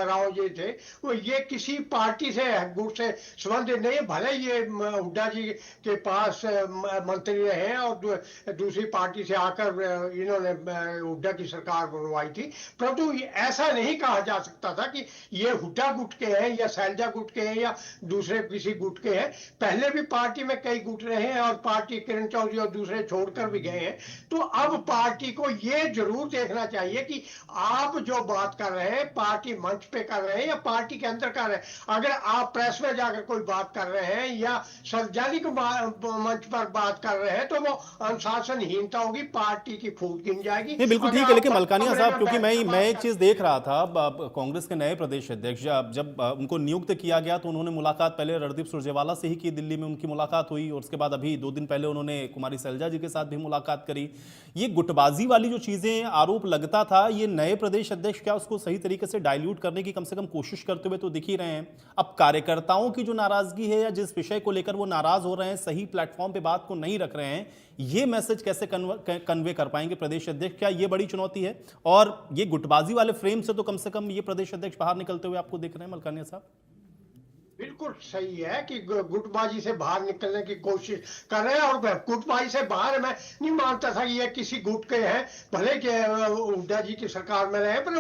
राव जी थे, वो ये किसी पार्टी से गुट से संबंधित नहीं। भले ये हुड्डा जी के पास मंत्री रहे हैं और दूसरी पार्टी से आकर इन्होंने हुड्डा की सरकार बनवाई थी, परंतु ऐसा नहीं कहा जा सकता था कि ये हुड्डा गुट के हैं या शैलजा गुट के हैं या दूसरे किसी गुट के हैं। पहले भी पार्टी में कई गुट रहे हैं और पार्टी किरण चौधरी और दूसरे छोड़कर भी गए हैं। तो अब पार्टी को ये जरूर देखना चाहिए कि आप जो बात कर रहे हैं पार्टी मंच पे कर रहे हैं या पार्टी के अंदर कर रहे हैं। अगर आप प्रेस में जाकर कोई बात कर रहे हैं या सार्वजनिक मंच पर बात कर रहे हैं तो वो अनुशासनहीनता होगी, पार्टी की फूट गिन जाएगी। नहीं, बिल्कुल ठीक है। लेकिन मलकानिया साहब, क्योंकि मैं एक चीज देख रहा था, कांग्रेस के नए प्रदेश अध्यक्ष जब उनको नियुक्त किया गया तो उन्होंने मुलाकात पहले रणदीप सुरजेवाला से ही की, दिल्ली में उनकी मुलाकात हुई और उसके बाद अभी 2 दिन पहले उन्होंने कुमारी शैलजा जी के साथ भी मुलाकात करी। ये गुटबाजी वाली जो चीजें आरोप लगता था, ये नए प्रदेश अध्यक्ष क्या उसको सही तरीके से डाइल्यूट करने की कम से कम कोशिश करते हुए तो दिख ही रहे हैं। अब कार्यकर्ताओं की जो नाराजगी है या जिस विषय को लेकर वो नाराज हो रहे हैं, सही प्लेटफॉर्म पे बात को नहीं रख रहे हैं, ये मैसेज कैसे कन्वे कर पाएंगे प्रदेश अध्यक्ष? क्या ये बड़ी चुनौती है? और ये गुटबाजी वाले फ्रेम से तो कम से कम ये प्रदेश अध्यक्ष बाहर निकलते हुए आपको दिख रहे हैं मलकानिया साहब? बिल्कुल सही है कि गुटबाजी से बाहर निकलने की कोशिश कर रहे हैं। और गुटबाजी से बाहर मैं नहीं मानता था कि ये किसी गुट के हैं, भले के हुड्डा जी की सरकार में रहे, पर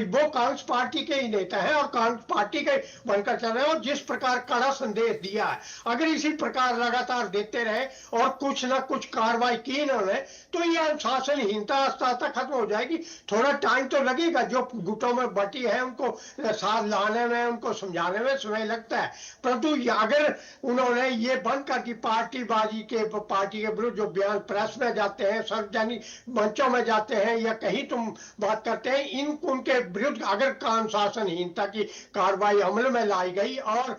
वो कांग्रेस पार्टी के ही नेता हैं और कांग्रेस पार्टी के बनकर चल रहे हैं। और जिस प्रकार कड़ा संदेश दिया है, अगर इसी प्रकार लगातार देते रहे और कुछ ना कुछ कार्रवाई की इन्होंने तो ये अनुशासनहीनता आस्ता आस्ता खत्म हो जाएगी। थोड़ा टाइम तो लगेगा, जो गुटों में बटी है उनको साथ लाने में, उनको समझाने में समय लगता है। परंतु अगर उन्होंने ये बंद कर दी पार्टी के विरुद्ध जो बयान प्रेस में जाते हैं, सार्वजनिक मंचों में जाते हैं या कहीं तुम बात करते हैं, उनके विरुद्ध अगर अनुशासनहीनता की कार्रवाई अमल में लाई गई और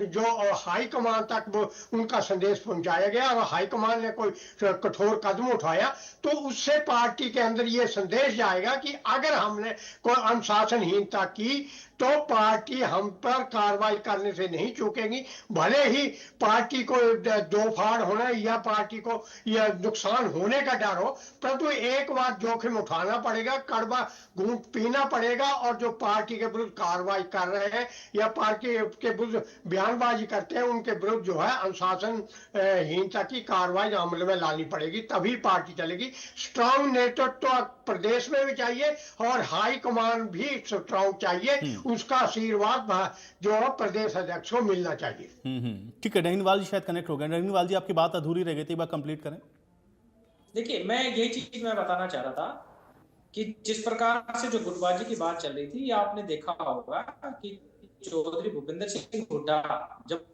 जो हाईकमान तक उनका संदेश पहुंचाया गया और हाईकमान ने कोई कठोर कदम उठाया, तो उससे पार्टी के अंदर ये संदेश जाएगा कि अगर हमने कोई अनुशासनहीनता की तो पार्टी हम पर कार्रवाई करने से नहीं चूकेगी। भले ही पार्टी को दो फाड़ होना या पार्टी को या नुकसान होने का डर हो, परंतु एक बार जोखिम उठाना पड़ेगा, कड़वा घूंट पीना पड़ेगा और जो पार्टी के विरुद्ध कार्रवाई कर रहे हैं या पार्टी के विरुद्ध बयानबाजी करते हैं उनके विरुद्ध जो है अनुशासनहीनता की कार्रवाई अमल में लानी पड़ेगी, तभी पार्टी चलेगी। स्ट्रांग नेतृत्व प्रदेश में भी चाहिए और हाई कमान भी स्ट्रांग चाहिए, उसका आशीर्वाद जो है प्रदेश अध्यक्ष को मिलना चाहिए। ठीक है, डहीनवाल जी शायद कनेक्ट हो गए। डहीनवाल जी, आपकी बात अधूरी रह गई थी, एक बार कंप्लीट करें। देखिए, मैं यही चीज मैं बताना चाह रहा था कि जिस प्रकार से जो गुटबाजी की बात चल रही थी, ये आपने देखा होगा कि चौधरी भूपेंद्र सिंह हुड्डा जब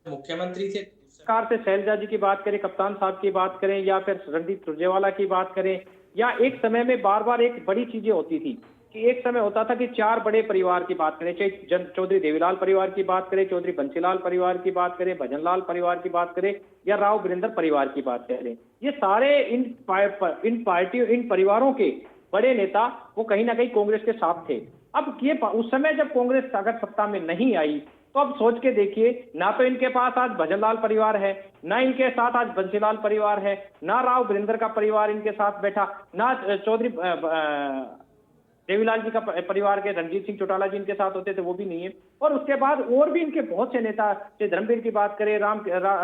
मुख्यमंत्री थे, सरकार से शैलजा जी की बात करें, कप्तान साहब की बात करें, या फिर रणदीप सुरजेवाला की बात करें, या एक समय में बार बार एक बड़ी चीजें होती थी कि एक समय होता था कि चार बड़े परिवार की बात करें, चाहे चौधरी देवीलाल परिवार की बात करें, चौधरी बंसीलाल परिवार की बात करें, भजनलाल परिवार की बात करें, या राव वीरेंद्र परिवार की बात करें, ये सारे इन पार्टियों, इन परिवारों के बड़े नेता वो कहीं ना कहीं कांग्रेस के साथ थे। अब ये उस समय जब कांग्रेस अगर सत्ता में नहीं आई, तो अब सोच के देखिए, ना तो इनके पास आज भजनलाल परिवार है, ना इनके साथ आज बंसीलाल परिवार है, ना राव वीरेंद्र का परिवार इनके साथ बैठा, ना चौधरी देवीलाल जी का परिवार के रणजीत सिंह चौटाला जी इनके साथ होते थे, वो भी नहीं है। और उसके बाद और भी इनके बहुत से नेता, जैसे धर्मवीर की बात करें,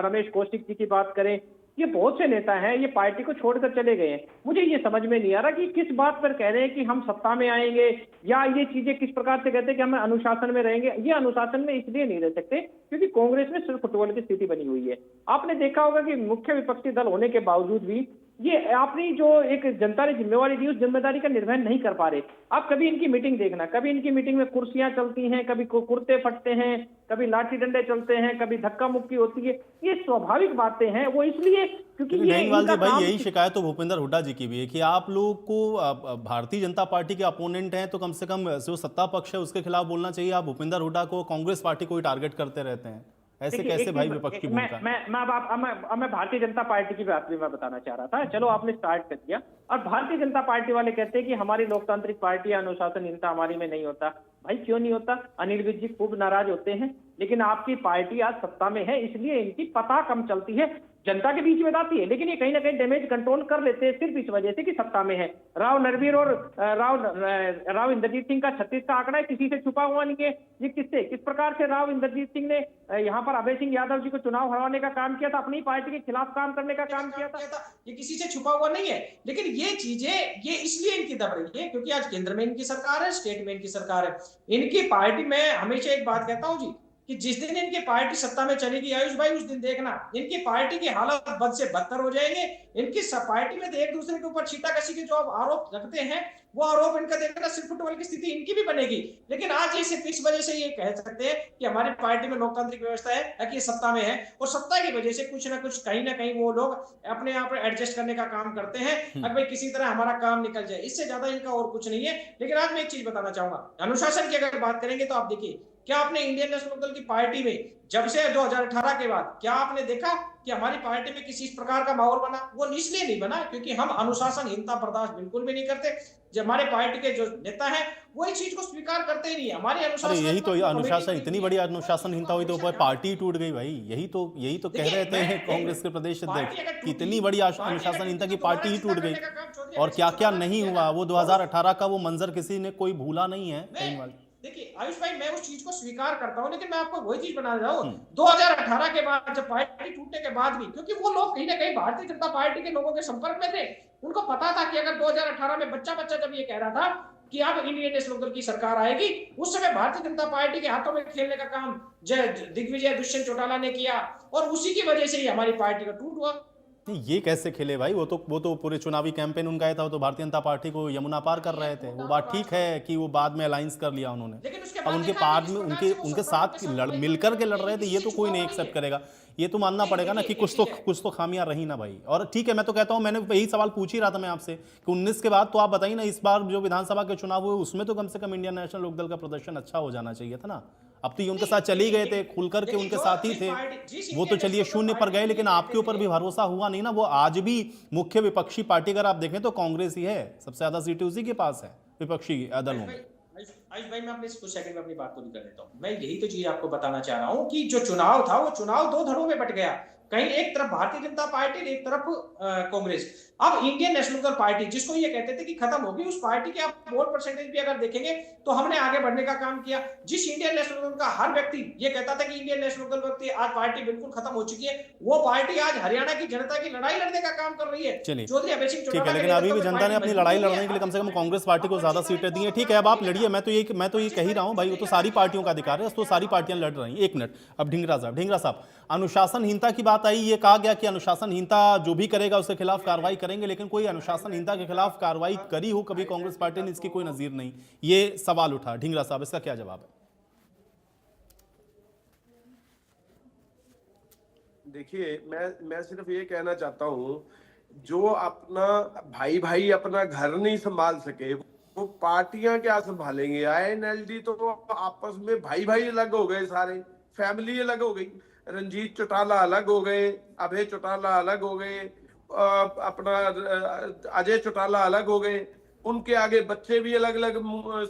रमेश कौशिक जी की बात करें, ये बहुत से नेता हैं, ये पार्टी को छोड़कर चले गए हैं। मुझे ये समझ में नहीं आ रहा कि किस बात पर कह रहे हैं कि हम सत्ता में आएंगे, या ये चीजें किस प्रकार से कहते हैं कि हम अनुशासन में रहेंगे। ये अनुशासन में इसलिए नहीं रह सकते क्योंकि कांग्रेस में सिर्फ फुटबॉल की स्थिति बनी हुई है। आपने देखा होगा कि मुख्य विपक्षी दल होने के बावजूद भी ये अपनी जो एक जनता ने जिम्मेवारी दी, उस जिम्मेदारी का निर्वहन नहीं कर पा रहे। आप कभी इनकी मीटिंग देखना, कभी इनकी मीटिंग में कुर्सियां चलती हैं, कभी कुर्ते फटते हैं, कभी लाठी डंडे चलते हैं, कभी धक्का मुक्की होती है। ये स्वाभाविक बातें हैं, वो इसलिए क्योंकि ये डहीनवाल जी भाई, यही शिकायत तो भूपेंद्र हुड्डा जी की भी है कि आप लोग को भारतीय जनता पार्टी के अपोनेंट हैं, तो कम से कम जो सत्ता पक्ष है उसके खिलाफ बोलना चाहिए। आप भूपेंद्र हुड्डा को, कांग्रेस पार्टी को ही टारगेट करते रहते हैं, ऐसे कैसे भाई विपक्ष की भूमिका? मैं भारतीय जनता पार्टी की बात भी मैं बताना चाह रहा था। चलो, आपने स्टार्ट कर दिया। और भारतीय जनता पार्टी वाले कहते हैं कि हमारी लोकतांत्रिक पार्टी अनुशासनहीनता हमारी में नहीं होता। भाई क्यों नहीं होता? अनिल विज जी खूब नाराज होते हैं, लेकिन आपकी पार्टी आज सत्ता में है, इसलिए इनकी पता कम चलती है, जनता के बीच में आती है, लेकिन ये कहीं ना कहीं डैमेज कंट्रोल कर लेते हैं सिर्फ इस वजह से कि सत्ता में है। राव नरवीर और राव इंद्रजीत सिंह का 36 का आंकड़ा है, किसी से छुपा हुआ नहीं है। ये किस प्रकार से राव इंद्रजीत सिंह ने यहाँ पर अभय सिंह यादव जी को चुनाव हराने का काम किया था, अपनी पार्टी के खिलाफ काम करने का काम किया था, ये किसी से छुपा हुआ नहीं है। लेकिन ये चीजें ये इसलिए इनकी दब रही है क्योंकि आज केंद्र में इनकी सरकार है, स्टेट में इनकी सरकार है। इनकी पार्टी में हमेशा एक बात कहता हूं जी कि जिस दिन इनकी पार्टी सत्ता में चलेगी आयुष भाई, उस दिन देखना इनकी पार्टी की हालत बद से बदतर हो जाएंगे। इनकी पार्टी में तो एक दूसरे के ऊपर छींटाकशी के जो आरोप रखते हैं, वो आरोप इनका देखना सिर्फ फुटबॉल की स्थिति इनकी भी बनेगी। लेकिन आज ये सिर्फ इस वजह से ये कह सकते हैं कि हमारी पार्टी में लोकतांत्रिक व्यवस्था है कि सत्ता में है, और सत्ता की वजह से कुछ ना कुछ कहीं ना कहीं वो लोग अपने आप एडजस्ट करने का काम करते हैं, अगर भाई किसी तरह हमारा काम निकल जाए। इससे ज्यादा इनका और कुछ नहीं है। लेकिन आज मैं एक चीज बताना चाहूंगा, अनुशासन की अगर बात करेंगे तो आप देखिए, क्या आपने इंडियन नेशनल दल की पार्टी में जब से 2018 के बाद क्या आपने देखा कि हमारी पार्टी में किसी इस प्रकार का माहौल बना? वो इसलिए नहीं बना क्योंकि हम अनुशासनहीनता बर्दाश्त बिल्कुल भी नहीं करते। जो हमारे पार्टी के जो नेता हैं वो इस चीज को स्वीकार करते ही नहीं। हमारे अनुशासन, यही तो अनुशासन, इतनी बड़ी अनुशासनहीनता हुई तो ऊपर पार्टी टूट गई भाई। यही तो कह रहे थे कांग्रेस के प्रदेश अध्यक्ष, इतनी बड़ी अनुशासनहीनता की पार्टी ही टूट गई, और क्या क्या नहीं हुआ। वो 2018 का वो मंजर किसी ने कोई भूला नहीं है। देखिए आयुष भाई, मैं उस चीज को स्वीकार करता हूं, लेकिन मैं आपको वही चीज बना रहा हूं 2018 के बाद, जब पार्टी टूटने के बाद भी, क्योंकि वो लोग कहीं ना कहीं भारतीय जनता पार्टी के लोगों के संपर्क में थे, उनको पता था कि अगर 2018 में बच्चा जब ये कह रहा था कि अब इंडियन नेशनल दल की सरकार आएगी, उस समय भारतीय जनता पार्टी के हाथों में खेलने का काम दिग्विजय दुष्यंत चौटाला ने किया, और उसी की वजह से ही हमारी पार्टी का टूट हुआ। नहीं, ये कैसे खेले भाई? वो तो पूरे चुनावी कैंपेन उनका था, वो तो भारतीय जनता पार्टी को यमुना पार कर रहे थे। वो बात ठीक है कि वो बाद में अलायंस कर लिया उन्होंने, अब उनके बाद में उनके साथ मिलकर के लड़ रहे थे, ये तो कोई नहीं एक्सेप्ट करेगा। ये तो मानना पड़ेगा ना कि कुछ तो खामियां रही ना भाई। और ठीक है, मैं तो कहता हूं, मैंने यही सवाल पूछ ही रहा था मैं आपसे कि 19 के बाद तो आप बताइए ना, इस बार जो विधानसभा के चुनाव हुए उसमें तो कम से कम इंडियन नेशनल लोकदल का प्रदर्शन अच्छा हो जाना चाहिए था ना। अब तो ये उनके साथ चली गए थे, खुल करके उनके साथ ही थे, वो तो चलिए शून्य पर गए, लेकिन आपके ऊपर भी भरोसा हुआ नहीं ना। वो आज भी मुख्य विपक्षी पार्टी अगर आप देखें तो कांग्रेस ही है, सबसे ज्यादा सीटें उसी के पास है विपक्षी दलों में। आयुष भाई, मैं अपने कुछ सेकंड में अपनी बात पूरी कर देता हूं। मैं यही तो चीज आपको बताना चाह रहा हूं कि जो चुनाव था वो चुनाव दो धड़ों में बट गया। कहीं एक तरफ भारतीय जनता पार्टी, एक तरफ कांग्रेस। अब इंडियन नेशनल कांग्रेस पार्टी, जिसको ये कहते थे कि खत्म होगी, उस पार्टी के आप वोट परसेंटेज भी अगर देखेंगे तो हमने आगे बढ़ने का काम किया। जिस इंडियन नेशनल कांग्रेस का हर व्यक्ति ये कहता था कि इंडियन नेशनल कांग्रेस आज पार्टी बिल्कुल खत्म हो चुकी है, वो पार्टी आज हरियाणा की जनता की लड़ाई लड़ने का काम कर रही है। चलिए चौधरी अभय सिंह ठीक चौटाला है, के लेकिन अभी भी नेतृत्व में जनता ने पार्टी अपनी मजबूत लड़ाई हुई है। लड़ने के लिए कम से कम कांग्रेस पार्टी को ज्यादा सीटें दी हैं। ठीक है, अब आप लड़िए, मैं तो ये कह ही रहा हूं भाई, वो तो सारी पार्टियों का अधिकार है, तो सारी पार्टियां लड़ रही हैं। एक मिनट, अब ढींगरा साहब, अनुशासनहीनता की बात आई, ये कहा गया कि अनुशासनहीनता जो भी करेगा उसके खिलाफ कार्रवाई करेंगे, लेकिन कोई अनुशासनहीनता के खिलाफ कार्रवाई करी हो कभी कांग्रेस पार्टी ने, इसकी कोई नजीर नहीं, ये सवाल उठा। ढींगरा साहब, इसका क्या जवाब है? देखिए, मैं सिर्फ ये कहना चाहता हूँ, जो अपना भाई भाई अपना घर नहीं संभाल सके वो पार्टियां क्या संभालेंगे। आईएनएलडी तो आपस में भाई भाई अलग हो गए, सारे फैमिली अलग हो गई, रंजीत चौटाला अलग हो गए, अभय चौटाला अलग हो गए, अपना अजय चौटाला अलग हो गए, उनके आगे बच्चे भी अलग अलग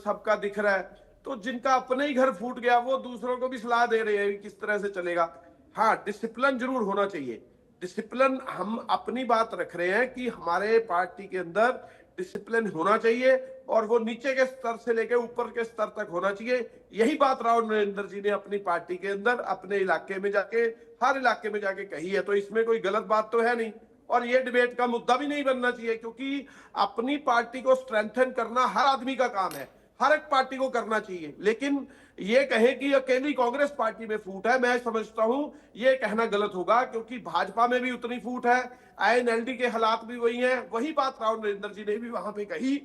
सबका दिख रहा है। तो जिनका अपने ही घर फूट गया वो दूसरों को भी सलाह दे रहे हैं किस तरह से चलेगा। हाँ, डिसिप्लिन जरूर होना चाहिए। डिसिप्लिन, हम अपनी बात रख रहे हैं कि हमारे पार्टी के अंदर डिसिप्लिन होना चाहिए और वो नीचे के स्तर से लेकर ऊपर के स्तर तक होना चाहिए। यही बात राव नरेंद्र जी ने अपनी पार्टी के अंदर अपने इलाके में जाके, हर इलाके में जाके कही है, तो इसमें कोई गलत बात तो है नहीं और ये डिबेट का मुद्दा भी नहीं बनना चाहिए, क्योंकि अपनी पार्टी को स्ट्रेंथन करना हर आदमी का काम है, हर एक पार्टी को करना चाहिए। लेकिन ये कहे कि अकेली कांग्रेस पार्टी में फूट है, मैं समझता हूं ये कहना गलत होगा, क्योंकि भाजपा में भी उतनी फूट है, आईएनएलडी के हालात भी वही हैं। वही बात राव नरेंद्र जी ने भी वहां पे कही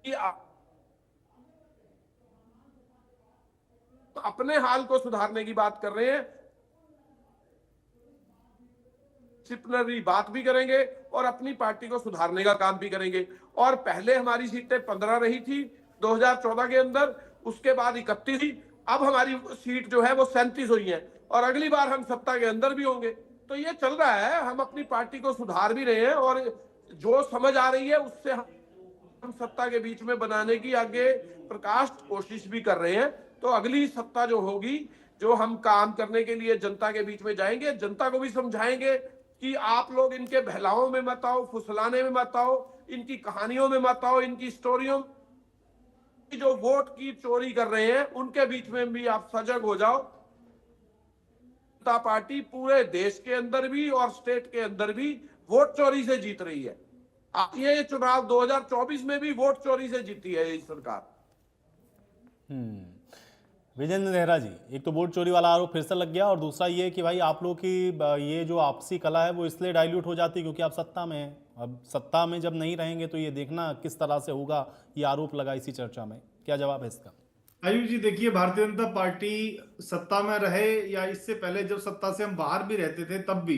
कि अपने हाल को सुधारने की बात कर रहे हैं, डिसिप्लिनरी बात भी करेंगे और अपनी पार्टी को सुधारने का काम भी करेंगे। और पहले हमारी सीटें 15 रही थी 2014 के अंदर, उसके बाद 31 थी, अब हमारी सीट जो है वो 37 हुई है और अगली बार हम सत्ता के अंदर भी होंगे। तो ये चल रहा है, हम अपनी पार्टी को सुधार भी रहे हैं और जो समझ आ रही है उससे हम सत्ता के बीच में बनाने की आगे प्रकाश कोशिश भी कर रहे हैं। तो अगली सत्ता जो होगी, जो हम काम करने के लिए जनता के बीच में जाएंगे, जनता को भी समझाएंगे कि आप लोग इनके बहलावों में मत आओ, फुसलाने में मत आओ, इनकी कहानियों में मत आओ, इनकी स्टोरियों जो वोट की चोरी कर रहे हैं उनके बीच में भी आप सजग हो जाओ। जनता पार्टी पूरे देश के अंदर भी और स्टेट के अंदर भी वोट चोरी से जीत रही है। ये चुनाव 2024 में भी वोट चोरी से जीती है ये सरकार। विजेंद्र नेहरा जी, एक तो वोट चोरी वाला आरोप फिर से लग गया और दूसरा ये कि भाई आप लोगों की ये जो आपसी कला है वो इसलिए डाइल्यूट हो जाती है क्योंकि आप सत्ता में हैं। अब सत्ता में जब नहीं रहेंगे तो ये देखना किस तरह से होगा, ये आरोप लगा इसी चर्चा में। क्या जवाब है इसका? आयुष जी, देखिए, भारतीय जनता पार्टी सत्ता में रहे या इससे पहले जब सत्ता से हम बाहर भी रहते थे तब भी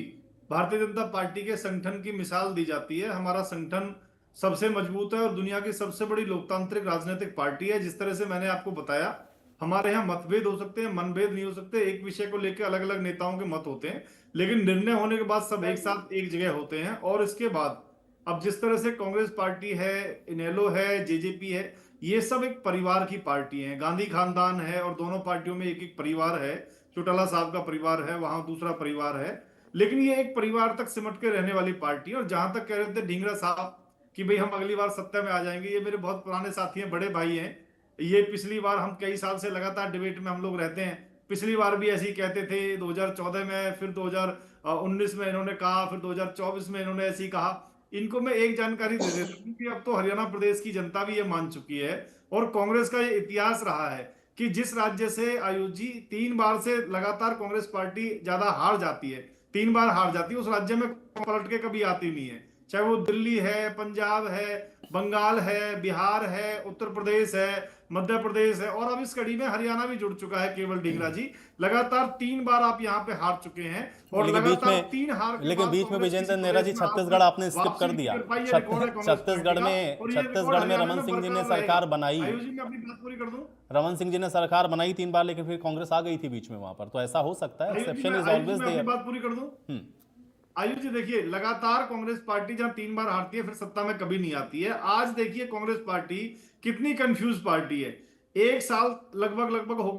भारतीय जनता पार्टी के संगठन की मिसाल दी जाती है। हमारा संगठन सबसे मजबूत है और दुनिया की सबसे बड़ी लोकतांत्रिक राजनीतिक पार्टी है। जिस तरह से मैंने आपको बताया, हमारे यहाँ मतभेद हो सकते हैं, मनभेद नहीं हो सकते, एक विषय को लेकर अलग अलग नेताओं के मत होते हैं, लेकिन निर्णय होने के बाद सब एक साथ एक जगह होते हैं। और इसके बाद अब जिस तरह से कांग्रेस पार्टी है, इनेलो है, जेजेपी है, ये सब एक परिवार की पार्टी है, गांधी खानदान है और दोनों पार्टियों में एक एक परिवार है। चौटाला साहब का परिवार है, वहां दूसरा परिवार है, लेकिन ये एक परिवार तक सिमट के रहने वाली पार्टी है। और जहां तक कह रहे थे ढींगरा साहब कि भाई हम अगली बार सत्ता में आ जाएंगे, ये मेरे बहुत पुराने साथी हैं, बड़े भाई हैं। ये पिछली बार, हम कई साल से लगातार डिबेट में हम लोग रहते हैं, पिछली बार भी ऐसे ही कहते थे, 2014 में, फिर 2019 में इन्होंने कहा, फिर 2024 में इन्होंने ऐसे ही कहा। इनको मैं एक जानकारी दे देता हूं कि अब तो हरियाणा प्रदेश की जनता भी ये मान चुकी है और कांग्रेस का ये इतिहास रहा है कि जिस राज्य से आयुष जी 3 बार से लगातार कांग्रेस पार्टी ज्यादा हार जाती है, 3 बार हार जाती है, उस राज्य में पलट के कभी आती नहीं है। चाहे वो दिल्ली है, पंजाब है, बंगाल है, बिहार है, उत्तर प्रदेश है, मध्य प्रदेश है और अब इस कड़ी में हरियाणा भी जुड़ चुका है। केवल ढींगरा जी, लगातार 3 बार आप यहाँ पे हार चुके हैं और लगातार 3 हार। लेकिन बीच में विजेंद्र नेहरा जी, छत्तीसगढ़ आपने स्किप कर दिया। छत्तीसगढ़ में रमन सिंह जी ने सरकार बनाई, रमन सिंह जी ने सरकार बनाई 3 बार, लेकिन फिर कांग्रेस आ गई थी बीच में वहां पर। तो ऐसा हो सकता है, एक्सेप्शन इज ऑलवेज देयर। बात पूरी कर दूं आयुष जी, देखिए, लगातार कांग्रेस पार्टी जहां 3 बार हारती है फिर सत्ता में कभी नहीं आती है। आज देखिए कांग्रेस पार्टी कितनी कंफ्यूज पार्टी है। 1 साल लगभग हो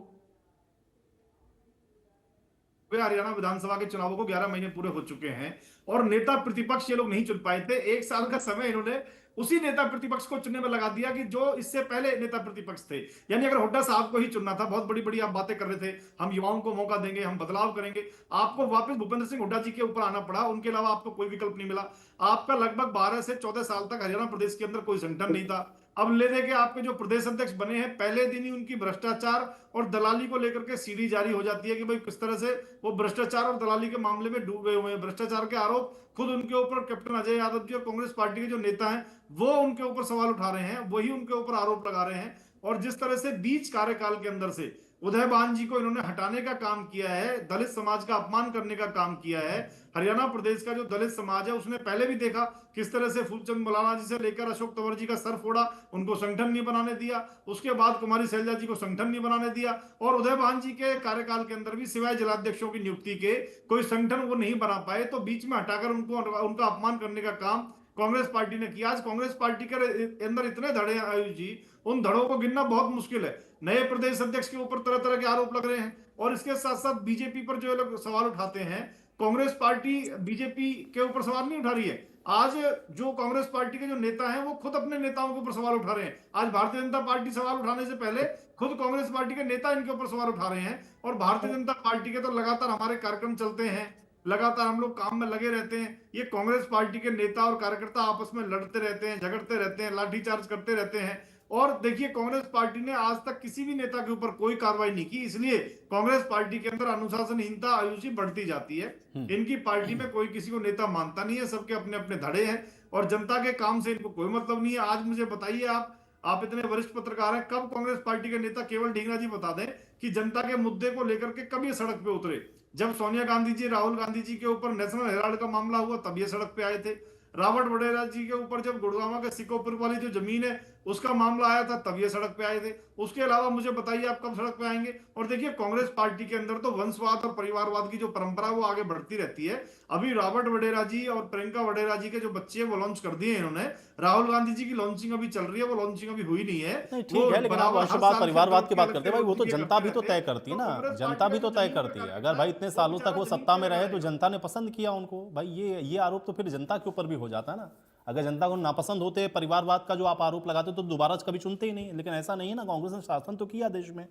हुए हरियाणा विधानसभा के चुनावों को 11 महीने पूरे हो चुके हैं और नेता प्रतिपक्ष ये लोग नहीं चुन पाए थे। 1 साल का समय इन्होंने उसी नेता प्रतिपक्ष को चुनने में लगा दिया कि जो इससे पहले नेता प्रतिपक्ष थे। यानी अगर हुड्डा साहब को ही चुनना था, बहुत बड़ी बड़ी आप बातें कर रहे थे, हम युवाओं को मौका देंगे, हम बदलाव करेंगे, आपको वापस भूपेंद्र सिंह हुड्डा जी के ऊपर आना पड़ा। उनके अलावा आपको कोई विकल्प नहीं मिला। आपका लगभग 12 से 14 साल तक हरियाणा प्रदेश के अंदर कोई संगठन नहीं था। अब ले दे के आपके जो प्रदेश अध्यक्ष बने हैं, पहले दिन ही उनकी भ्रष्टाचार और दलाली को लेकर के सीडी जारी हो जाती है कि भाई किस तरह से वो भ्रष्टाचार और दलाली के मामले में डूबे हुए हैं। भ्रष्टाचार के आरोप खुद उनके ऊपर कैप्टन अजय यादव जी और कांग्रेस पार्टी के जो नेता हैं वो उनके ऊपर सवाल उठा रहे हैं, वही उनके ऊपर आरोप लगा रहे हैं। और जिस तरह से बीच कार्यकाल के अंदर से उदयभान जी को इन्होंने हटाने का काम किया है, दलित समाज का अपमान करने का काम किया है। हरियाणा प्रदेश का जो दलित समाज है उसने पहले भी देखा किस तरह से फूलचंद मौलाना जी से लेकर अशोक तंवर जी का सर फोड़ा, उनको संगठन नहीं बनाने दिया। उसके बाद कुमारी शैलजा जी को संगठन नहीं बनाने दिया और उदयभान जी के कार्यकाल के अंदर भी सिवाय जिलाध्यक्षों की नियुक्ति के कोई संगठन वो नहीं बना पाए। तो बीच में हटाकर उनको उनका अपमान करने का काम कांग्रेस पार्टी ने किया। आज कांग्रेस पार्टी के अंदर इतने धड़े हैं आयुष जी, उन धड़ों को गिनना बहुत मुश्किल है। नए प्रदेश अध्यक्ष के ऊपर तरह तरह के आरोप लग रहे हैं और इसके साथ साथ बीजेपी पर जो लोग सवाल उठाते हैं, कांग्रेस पार्टी बीजेपी के ऊपर सवाल नहीं उठा रही है। आज जो कांग्रेस पार्टी के जो नेता हैं वो खुद अपने नेताओं के ऊपर सवाल उठा रहे हैं। आज भारतीय जनता पार्टी सवाल उठाने से पहले खुद कांग्रेस पार्टी के नेता इनके ऊपर सवाल उठा रहे हैं। और भारतीय जनता पार्टी के तो लगातार हमारे कार्यक्रम चलते हैं, लगातार हम लोग काम में लगे रहते हैं। ये कांग्रेस पार्टी के नेता और कार्यकर्ता आपस में लड़ते रहते हैं, झगड़ते रहते हैं, लाठीचार्ज करते रहते हैं। और देखिए कांग्रेस पार्टी ने आज तक किसी भी नेता के ऊपर कोई कार्रवाई नहीं की, इसलिए कांग्रेस पार्टी के अंदर अनुशासनहीनता आयुषी बढ़ती जाती है। इनकी पार्टी में कोई किसी को नेता मानता नहीं है, सबके अपने अपने धड़े हैं और जनता के काम से इनको कोई मतलब नहीं है। आज मुझे बताइए, आप इतने वरिष्ठ पत्रकार हैं, कब कांग्रेस पार्टी के नेता केवल ढींगरा जी बता दें कि जनता के मुद्दे को लेकर के कब ये सड़क पे उतरे। जब सोनिया गांधी जी, राहुल गांधी जी के ऊपर नेशनल हेराल्ड का मामला हुआ तब ये सड़क पे आए थे। रॉबर्ट वडेरा जी के ऊपर जब गुड़गांव के सिकोपुर वाली जो जमीन है उसका मामला आया था तब ये सड़क पे आए थे। उसके अलावा मुझे बताइए आप कब सड़क पे आएंगे। और देखिए कांग्रेस पार्टी के अंदर तो वंशवाद और परिवारवाद की जो परंपरा वो आगे बढ़ती रहती है। अभी रॉबर्ट वडेरा जी और प्रियंका वडेरा जी के जो बच्चे हैं वो लॉन्च कर दिए इन्होंने। राहुल गांधी जी की लॉन्चिंग अभी चल रही है, वो लॉन्चिंग अभी हुई नहीं है। ठीक है, लेकिन आप वंशवाद परिवारवाद की बात करते हैं भाई, वो तो जनता भी तो तय करती है ना, जनता भी तो तय करती है। अगर भाई इतने सालों तक वो सत्ता में रहे तो जनता ने पसंद किया उनको, भाई ये आरोप तो फिर जनता के ऊपर भी हो जाता है ना। अगर जनता को नापसंद होते परिवारवाद का जो आप आरोप लगाते तो दोबारा कभी चुनते ही नहीं। लेकिन ऐसा नहीं है ना, कांग्रेस ने शासन तो किया देश में।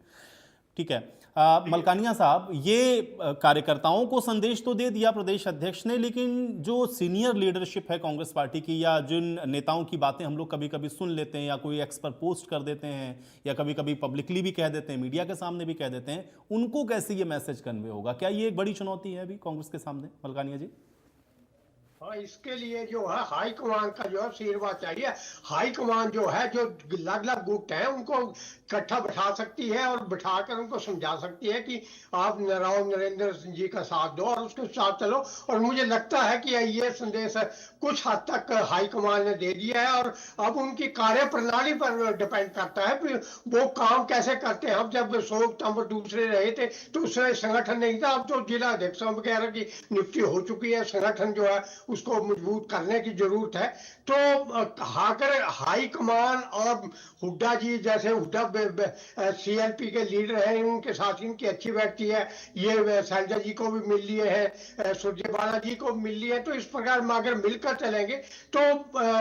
ठीक है, मलकानिया साहब, ये कार्यकर्ताओं को संदेश तो दे दिया प्रदेश अध्यक्ष ने, लेकिन जो सीनियर लीडरशिप है कांग्रेस पार्टी की या जिन नेताओं की बातें हम लोग कभी कभी सुन लेते हैं या कोई एक्स पर पोस्ट कर देते हैं या कभी कभी पब्लिकली भी कह देते हैं, मीडिया के सामने भी कह देते हैं, उनको कैसे ये मैसेज कन्वे होगा? क्या ये एक बड़ी चुनौती है अभी कांग्रेस के सामने, मलकानिया जी? हाँ, इसके लिए जो है हाईकमान का जो है शीरवा चाहिए। हाईकमान जो है, जो अलग अलग गुट है उनको इकट्ठा बैठा सकती है और बिठाकर उनको समझा सकती है कि आप राव नरेंद्र सिंह जी का साथ दो और उसके साथ चलो। और मुझे लगता है कि ये संदेश कुछ हद तक हाईकमान ने दे दिया है और अब उनकी कार्य प्रणाली पर डिपेंड करता है कि वो काम कैसे करते हैं। अब जब अशोक तंवर दूसरे रहे थे तो उसमें संगठन नहीं था, अब तो जिला अध्यक्षों वगैरह की नियुक्ति हो चुकी है, संगठन जो है उसको मजबूत करने की जरूरत है। तो हाई कमान और हुड्डा जी जैसे हुड्डा सीएलपी के लीडर हैं, उनके साथ इनकी अच्छी बैठती है, ये शैलजा जी को भी मिल लिए हैं, सुरजेवाला जी को मिल लिए। तो इस प्रकार में अगर मिलकर चलेंगे तो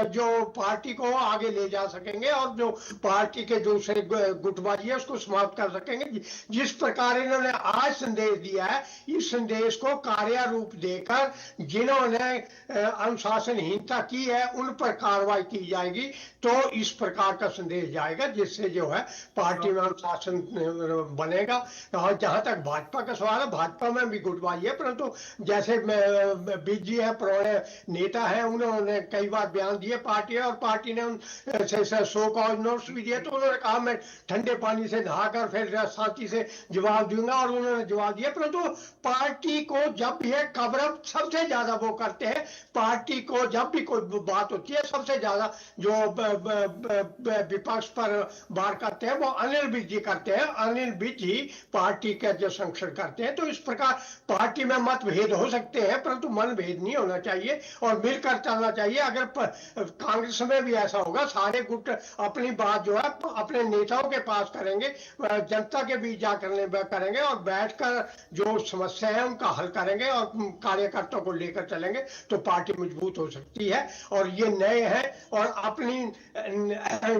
जो पार्टी को आगे ले जा सकेंगे और जो पार्टी के दूसरे गुटबाजी है उसको समाप्त कर सकेंगे। जिस प्रकार इन्होंने आज संदेश दिया है, इस संदेश को कार्यारूप देकर जिन्होंने अनुशासनहीनता की है उन पर कार्रवाई की जाएगी। तो इस प्रकार का संदेश जाएगा जिससे जो है पार्टी में अनुशासन बनेगा। और जहां तक भाजपा का सवाल है, भाजपा में भी गुटबाजी है, परंतु जैसे बीजी है, पुराने नेता है, उन्होंने कई बार बयान दिए पार्टी है और पार्टी ने उनसे सो कॉज नोट्स भी दिए। तो उन्होंने कहा मैं ठंडे पानी से नहाकर फिर शांति से जवाब दूंगा और उन्होंने जवाब दिया। परंतु पार्टी को जब भी है कवरअप सबसे ज्यादा वो करते हैं पार्टी को जब भी कोई बात होती है सबसे ज्यादा जो विपक्ष पर वार करते हैं वो अनिल विज जी करते हैं। अनिल विज जी पार्टी का जो संरक्षण करते हैं। तो इस प्रकार पार्टी में मतभेद हो सकते हैं परंतु मनभेद नहीं होना चाहिए और मिलकर चलना चाहिए। अगर कांग्रेस में भी ऐसा होगा, सारे गुट अपनी बात जो है अपने नेताओं के पास करेंगे, जनता के बीच जा करेंगे और बैठकर जो समस्या है उनका हल करेंगे और कार्यकर्ताओं को लेकर चलेंगे तो पार्टी मजबूत हो सकती है। और ये नए हैं और अपनी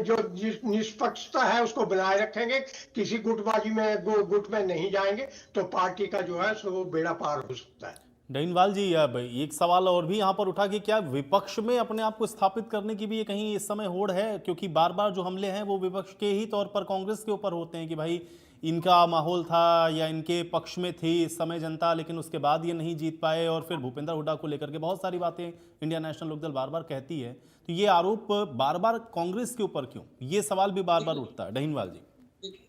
जो निष्पक्षता है उसको बनाए रखेंगे, किसी गुटबाजी में गुट में नहीं जाएंगे तो पार्टी का जो है सो बेड़ा पार हो सकता है। डहीनवाल जी, अब एक सवाल और भी यहाँ पर उठा कि क्या विपक्ष में अपने आप को स्थापित करने की भी ये कहीं इस समय होड़ है? क्योंकि बार बार जो हमले हैं वो विपक्ष के ही तौर पर कांग्रेस के ऊपर होते हैं कि भाई इनका माहौल था या इनके पक्ष में थी इस समय जनता, लेकिन उसके बाद ये नहीं जीत पाए। और फिर भूपेंद्र हुड्डा को लेकर के बहुत सारी बातें इंडियन नेशनल लोकदल बार बार कहती है। तो ये आरोप बार बार कांग्रेस के ऊपर क्यों? ये सवाल भी बार बार उठता है। डहीनवाल जी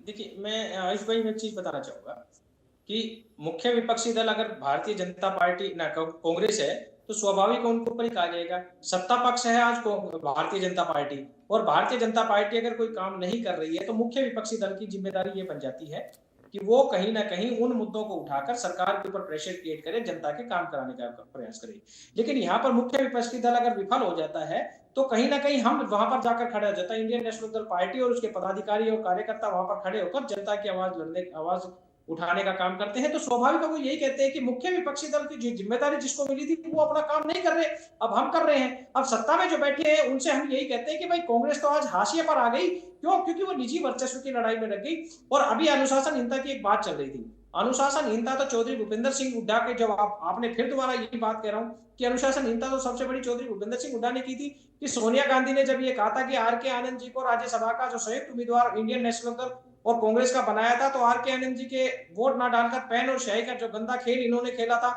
देखिए, मैं आयुष भाई एक चीज बताना चाहूंगा कि मुख्य विपक्षी दल अगर भारतीय जनता पार्टी ना कांग्रेस है तो स्वाभाविक उनको ऊपर ही कहा जाएगा। सत्ता पक्ष है आज भारतीय जनता पार्टी, और भारतीय जनता पार्टी अगर कोई काम नहीं कर रही है तो मुख्य विपक्षी दल की जिम्मेदारी ये बन जाती है कि वो कहीं ना कहीं उन मुद्दों को उठाकर सरकार के ऊपर प्रेशर क्रिएट करे, जनता के काम कराने का प्रयास करे। लेकिन यहाँ पर मुख्य विपक्षी दल अगर विफल हो जाता है तो कहीं ना कहीं हम वहां पर जाकर खड़े हो जाता है इंडियन नेशनल दल पार्टी और उसके पदाधिकारी और कार्यकर्ता वहां पर खड़े होकर जनता की आवाज उठाने का काम करते हैं। तो स्वाभाविक वो यही कहते हैं कि मुख्य विपक्षी दल की जो जिम्मेदारी जिसको मिली थी वो अपना काम नहीं कर रहे, अब हम कर रहे हैं। अब सत्ता में जो बैठे हैं उनसे हम यही कहते हैं कि भाई कांग्रेस तो आज हाशिए पर आ गई। क्यों? क्योंकि वो निजी वर्चस्व की लड़ाई में लग गई। और अभी अनुशासनहीनता की एक बात चल रही थी। अनुशासनहीनता तो चौधरी भूपेंद्र सिंह हुड्डा के, जब आपने फिर दोबारा यही बात कह रहा हूँ कि अनुशासनहीनता तो सबसे बड़ी चौधरी भूपेंद्र सिंह हुड्डा ने की थी कि सोनिया गांधी ने जब ये कहा था कि आर के आनंद जी को राज्यसभा का जो संयुक्त उम्मीदवार इंडियन नेशनल दल और कांग्रेस का बनाया था, तो आर के आनंद जी के वोट ना डालकर पेन और स्याही का जो गंदा खेल इन्होंने खेला था,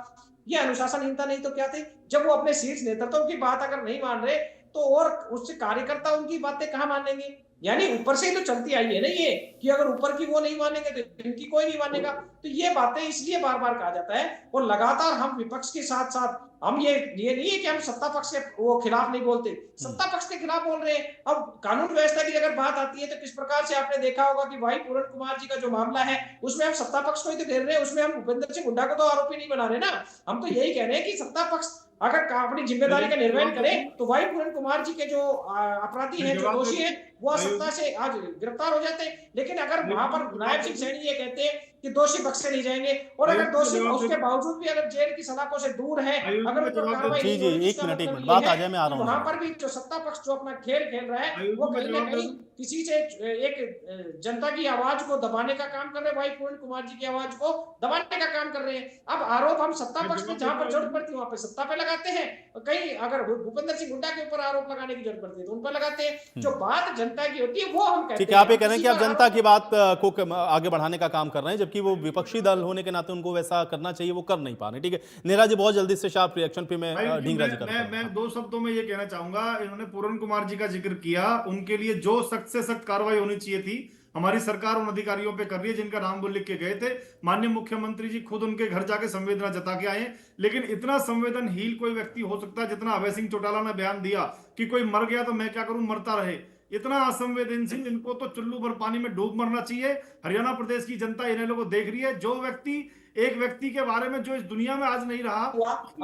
ये अनुशासनहीनता नहीं तो क्या थे? जब वो अपने शीर्ष नेतृत्व की बात अगर नहीं मान रहे तो और उससे कार्यकर्ता उनकी बातें कहां मानेंगे? यानी ऊपर से ही तो चलती आई है ना ये कि अगर ऊपर की वो नहीं मानेंगे तो इनकी कोई नहीं मानेगा। तो ये बातें इसलिए बार बार कहा जाता है और लगातार हम विपक्ष के साथ साथ हम ये नहीं है कि हम सत्ता पक्ष के वो खिलाफ नहीं बोलते, सत्ता पक्ष के खिलाफ बोल रहे हैं। अब कानून व्यवस्था की अगर बात आती है तो किस प्रकार से आपने देखा होगा कि भाई पूरण कुमार जी का जो मामला है उसमें हम सत्ता पक्ष को ही तो घेर रहे हैं, उसमें हम भूपेंद्र सिंह हुड्डा को तो आरोपी नहीं बना रहे ना। हम तो यही कह रहे हैं कि सत्ता पक्ष अगर अपनी जिम्मेदारी का निर्वहन करें तो भाई पूरण कुमार जी के जो अपराधी हैं, जो दोषी हैं, वो सत्ता से आज गिरफ्तार हो जाते हैं। लेकिन अगर वहां पर नायब सिंह सैनी ये कहते हैं कि दोषी बख्शे नहीं जाएंगे और अगर दोषी उसके बावजूद भी अगर जेल की सलाखों से दूर है, अगर जी एक मिनट बात आ जाए, मैं आ रहा हूँ। वहां पर भी जो सत्ता पक्ष जो अपना खेल खेल रहा है वो कहीं ना कहीं किसी से एक जनता की आवाज को दबाने का काम कर रहे हैं, भाई पूर्ण कुमार जी की आवाज को दबाने का काम कर रहे हैं। अब आरोप हम सत्ता पक्ष पे जहां पर जरूरत पड़ती है वहां पे सत्ता पे लगाते हैं, कहीं अगर भूपेंद्र सिंह हुड्डा के ऊपर आरोप लगाने की जरूरत पड़ती है तो उन पर लगाते हैं। जो बात जनता की होती है वो हम कहते हैं। ठीक है, आप ये कह रहे हैं कि आप जनता की बात को आगे बढ़ाने का काम कर रहे हैं, जबकि वो विपक्षी दल होने के नाते उनको वैसा करना चाहिए, वो कर नहीं पा रहे। ठीक है नेरा जी, बहुत जल्दी से शार्प रिएक्शन पे मैं ढींगरा जी करता हूं। मैं दो शब्दों में ये कहना चाहूंगा, इन्होंने पूरण कुमार जी का जिक्र किया, उनके लिए जो सख्त से सख्त कार्रवाई होनी चाहिए थी हमारी सरकार उन अधिकारियों पे कर रही है जिनका नाम वो लिख के गए थे। माननीय मुख्यमंत्री जी खुद उनके घर जाके संवेदना जता के आए। लेकिन इतना संवेदनहीन कोई व्यक्ति हो सकता है जितना अभय सिंह चौटाला ने बयान दिया कि कोई मर गया तो मैं क्या करूं, मरता रहे, इतना असंवेदनशील, इनको तो चुल्लू भर पानी में डूब मरना चाहिए। हरियाणा प्रदेश की जनता इन्हें लोगों को देख रही है। जो व्यक्ति एक व्यक्ति के बारे में जो इस दुनिया में आज नहीं रहा,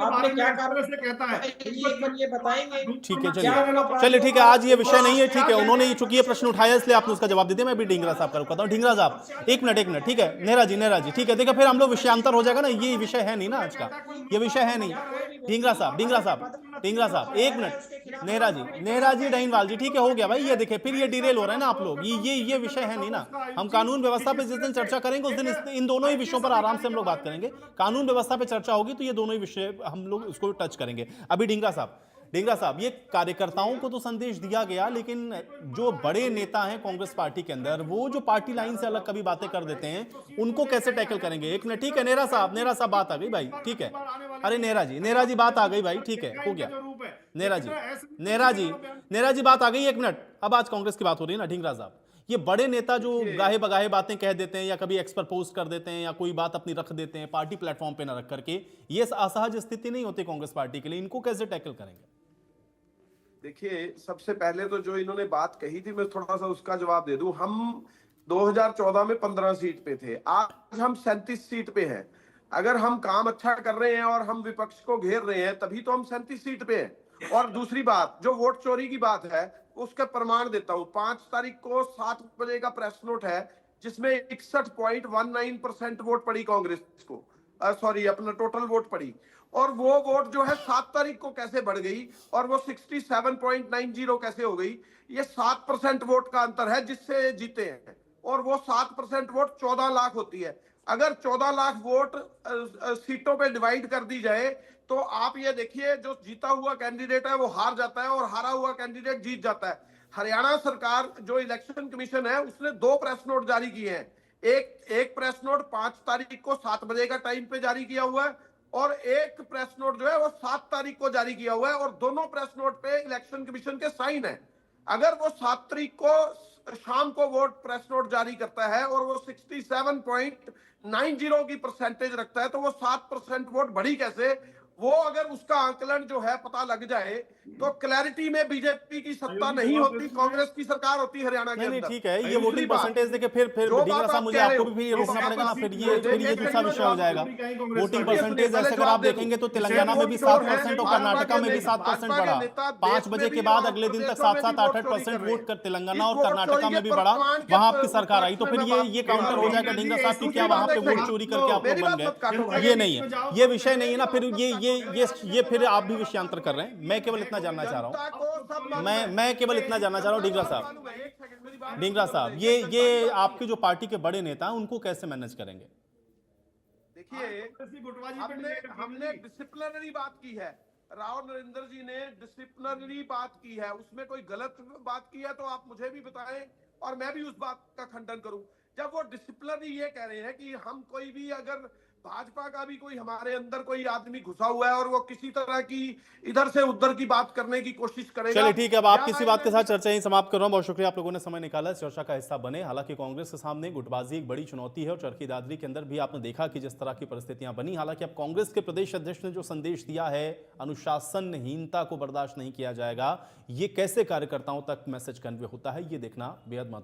आपने क्या कारण से कहता है ये बताएंगे। ठीक है, चलिए ठीक है, आज ये विषय नहीं है। ठीक है, उन्होंने चूंकि ये प्रश्न उठाया इसलिए आपने उसका जवाब दे दिया। मैं भी ढींगरा साहब का रुकता हूँ। ढींगरा साहब एक मिनट, ठीक है नेरा जी, ठीक है। देखिए फिर हम लोग विषयांतर हो जाएगा ना, ये विषय है नहीं ना आज का, ये विषय है नहीं। ढींगरा साहब एक मिनट। नेरा जी डहीनवाल जी, ठीक है, हो गया भाई। ये देखिए फिर ये डिरेल हो रहा है ना आप लोग, ये विषय है नहीं ना। हम कानून व्यवस्था पे जिस दिन चर्चा करेंगे उस दिन इन दोनों ही विषयों पर आराम से हम लोग बात करेंगे। कानून व्यवस्था पे चर्चा होगी तो ये दोनों ही विषय हम लोग उसको टच करेंगे। अभी ढींगरा साहब, ये कार्यकर्ताओं को तो संदेश दिया गया, लेकिन जो बड़े नेता हैं कांग्रेस पार्टी के अंदर, वो जो पार्टी लाइन से अलग कभी बातें कर देते हैं, उनको कैसे टैकल करेंगे? एक मिनट, ठीक है नेरा साहब बात आ गई भाई, ठीक है। अरे नेरा जी बात आ गई भाई, ठीक है, हो गया। नेरा जी बात आ गई, एक मिनट। अब आज कांग्रेस की बात हो रही है ना ढींगरा साहब, ये बड़े नेता जो गाहे बगाहे बातें कह देते हैं या कभी एक्स पर पोस्ट कर देते हैं या कोई बात अपनी रख देते हैं पार्टी प्लेटफॉर्म पे ना रख करके, ये असहज स्थिति नहीं होती कांग्रेस पार्टी के लिए, इनको कैसे टैकल करेंगे? देखिए, सबसे पहले तो जो इन्होंने बात कही थी, मैं थोड़ा सा उसका जवाब दे दूं। हम 2014 में 15 सीट पे थे, आज हम 37 सीट पे हैं। अगर हम काम अच्छा कर रहे हैं और हम विपक्ष को घेर रहे हैं, तभी तो हम 37 सीट पे हैं। और दूसरी बात, जो वोट चोरी की बात है, उसका प्रमाण देता हूं। 5 तारीख को 7 बजे का प्रेस नोट है, जिसमें 61.19% वोट पड़ी कांग्रेस को, सॉरी अपना टोटल वोट पड़ी। और वो वोट जो है 7 तारीख को कैसे बढ़ गई और वो 67.90 कैसे हो गई? ये 7% वोट का अंतर है जिससे जीते हैं। और वो 7% वोट 14 लाख होती है। अगर 14 लाख वोट सीटों पे डिवाइड कर दी जाए तो आप ये देखिए, जो जीता हुआ कैंडिडेट है वो हार जाता है और हारा हुआ कैंडिडेट जीत जाता है। हरियाणा सरकार, जो इलेक्शन कमीशन है, उसने 2 प्रेस नोट जारी किए हैं। एक प्रेस नोट 5 तारीख को 7 बजे का टाइम पे जारी किया हुआ है और एक प्रेस नोट जो है वो 7 तारीख को जारी किया हुआ है, और दोनों प्रेस नोट पे इलेक्शन कमीशन के साइन है। अगर वो 7 तारीख को शाम को वोट प्रेस नोट जारी करता है और वो 67.90 की परसेंटेज रखता है, तो वो 7% वोट बढ़ी कैसे? वो अगर उसका आंकलन जो है पता लग जाए तो क्लैरिटी में बीजेपी की सत्ता नहीं होती, कांग्रेस की सरकार होती हरियाणा के अंदर। ठीक है, ये वोटिंग परसेंटेज देके फिर ढींगरा साहब, मुझे आपको भी फिर रोकना पड़ेगा ना, फिर ये दूसरा विषय हो जाएगा। वोटिंग परसेंटेज ऐसे अगर आप देखेंगे तो तेलंगाना में भी 7% और कर्नाटका में भी 7% बढ़ा। 5 बजे के बाद अगले दिन तक 7-7, 8-8% वोट कर तेलंगाना और कर्नाटका में भी बढ़ा, वहां आपकी सरकार आई। तो फिर ये काउंटर हो जाएगा ढींगरा साहब की क्या वहां पे वोट चोरी करके आप लोग बन गए? ये नहीं है, ये विषय नहीं है ना। फिर ये फिर आप भी विषयांतर कर रहे हैं। मैं केवल इतना जानना चाह रहा हूं, मैं केवल इतना जानना चाह रहा हूं ढींगरा साहब, ये आपके जो पार्टी के बड़े नेता हैं उनको कैसे मैनेज करेंगे? देखिए, हमने डिसिप्लिनरी बात की है, राव नरेंद्र जी ने डिसिप्लिनरी बात की है, उसमें कोई गलत बात की है तो आप मुझे भी बताएं और मैं भी उस बात का खंडन करूं। जब वो डिसिप्लिनरी ये कह रहे हैं कि हम कोई भी, अगर भाजपा का भी कोई हमारे अंदर कोई आदमी घुसा हुआ है और वो किसी तरह की इधर से उधर की बात करने की कोशिश करेगा। चलिए ठीक है, अब आप किसी बात के साथ चर्चा ही समाप्त कर रहा हूं। बहुत शुक्रिया आप लोगों ने समय निकाला, इस चर्चा का हिस्सा बने। हालांकि कांग्रेस के सामने गुटबाजी एक बड़ी चुनौती है और चरखी दादरी के अंदर भी आपने देखा कि जिस तरह की परिस्थितियां बनी। हालांकि अब कांग्रेस के प्रदेश अध्यक्ष ने जो संदेश दिया है, अनुशासनहीनता को बर्दाश्त नहीं किया जाएगा, ये कैसे कार्यकर्ताओं तक मैसेज कन्वे होता है, ये देखना बेहद महत्वपूर्ण।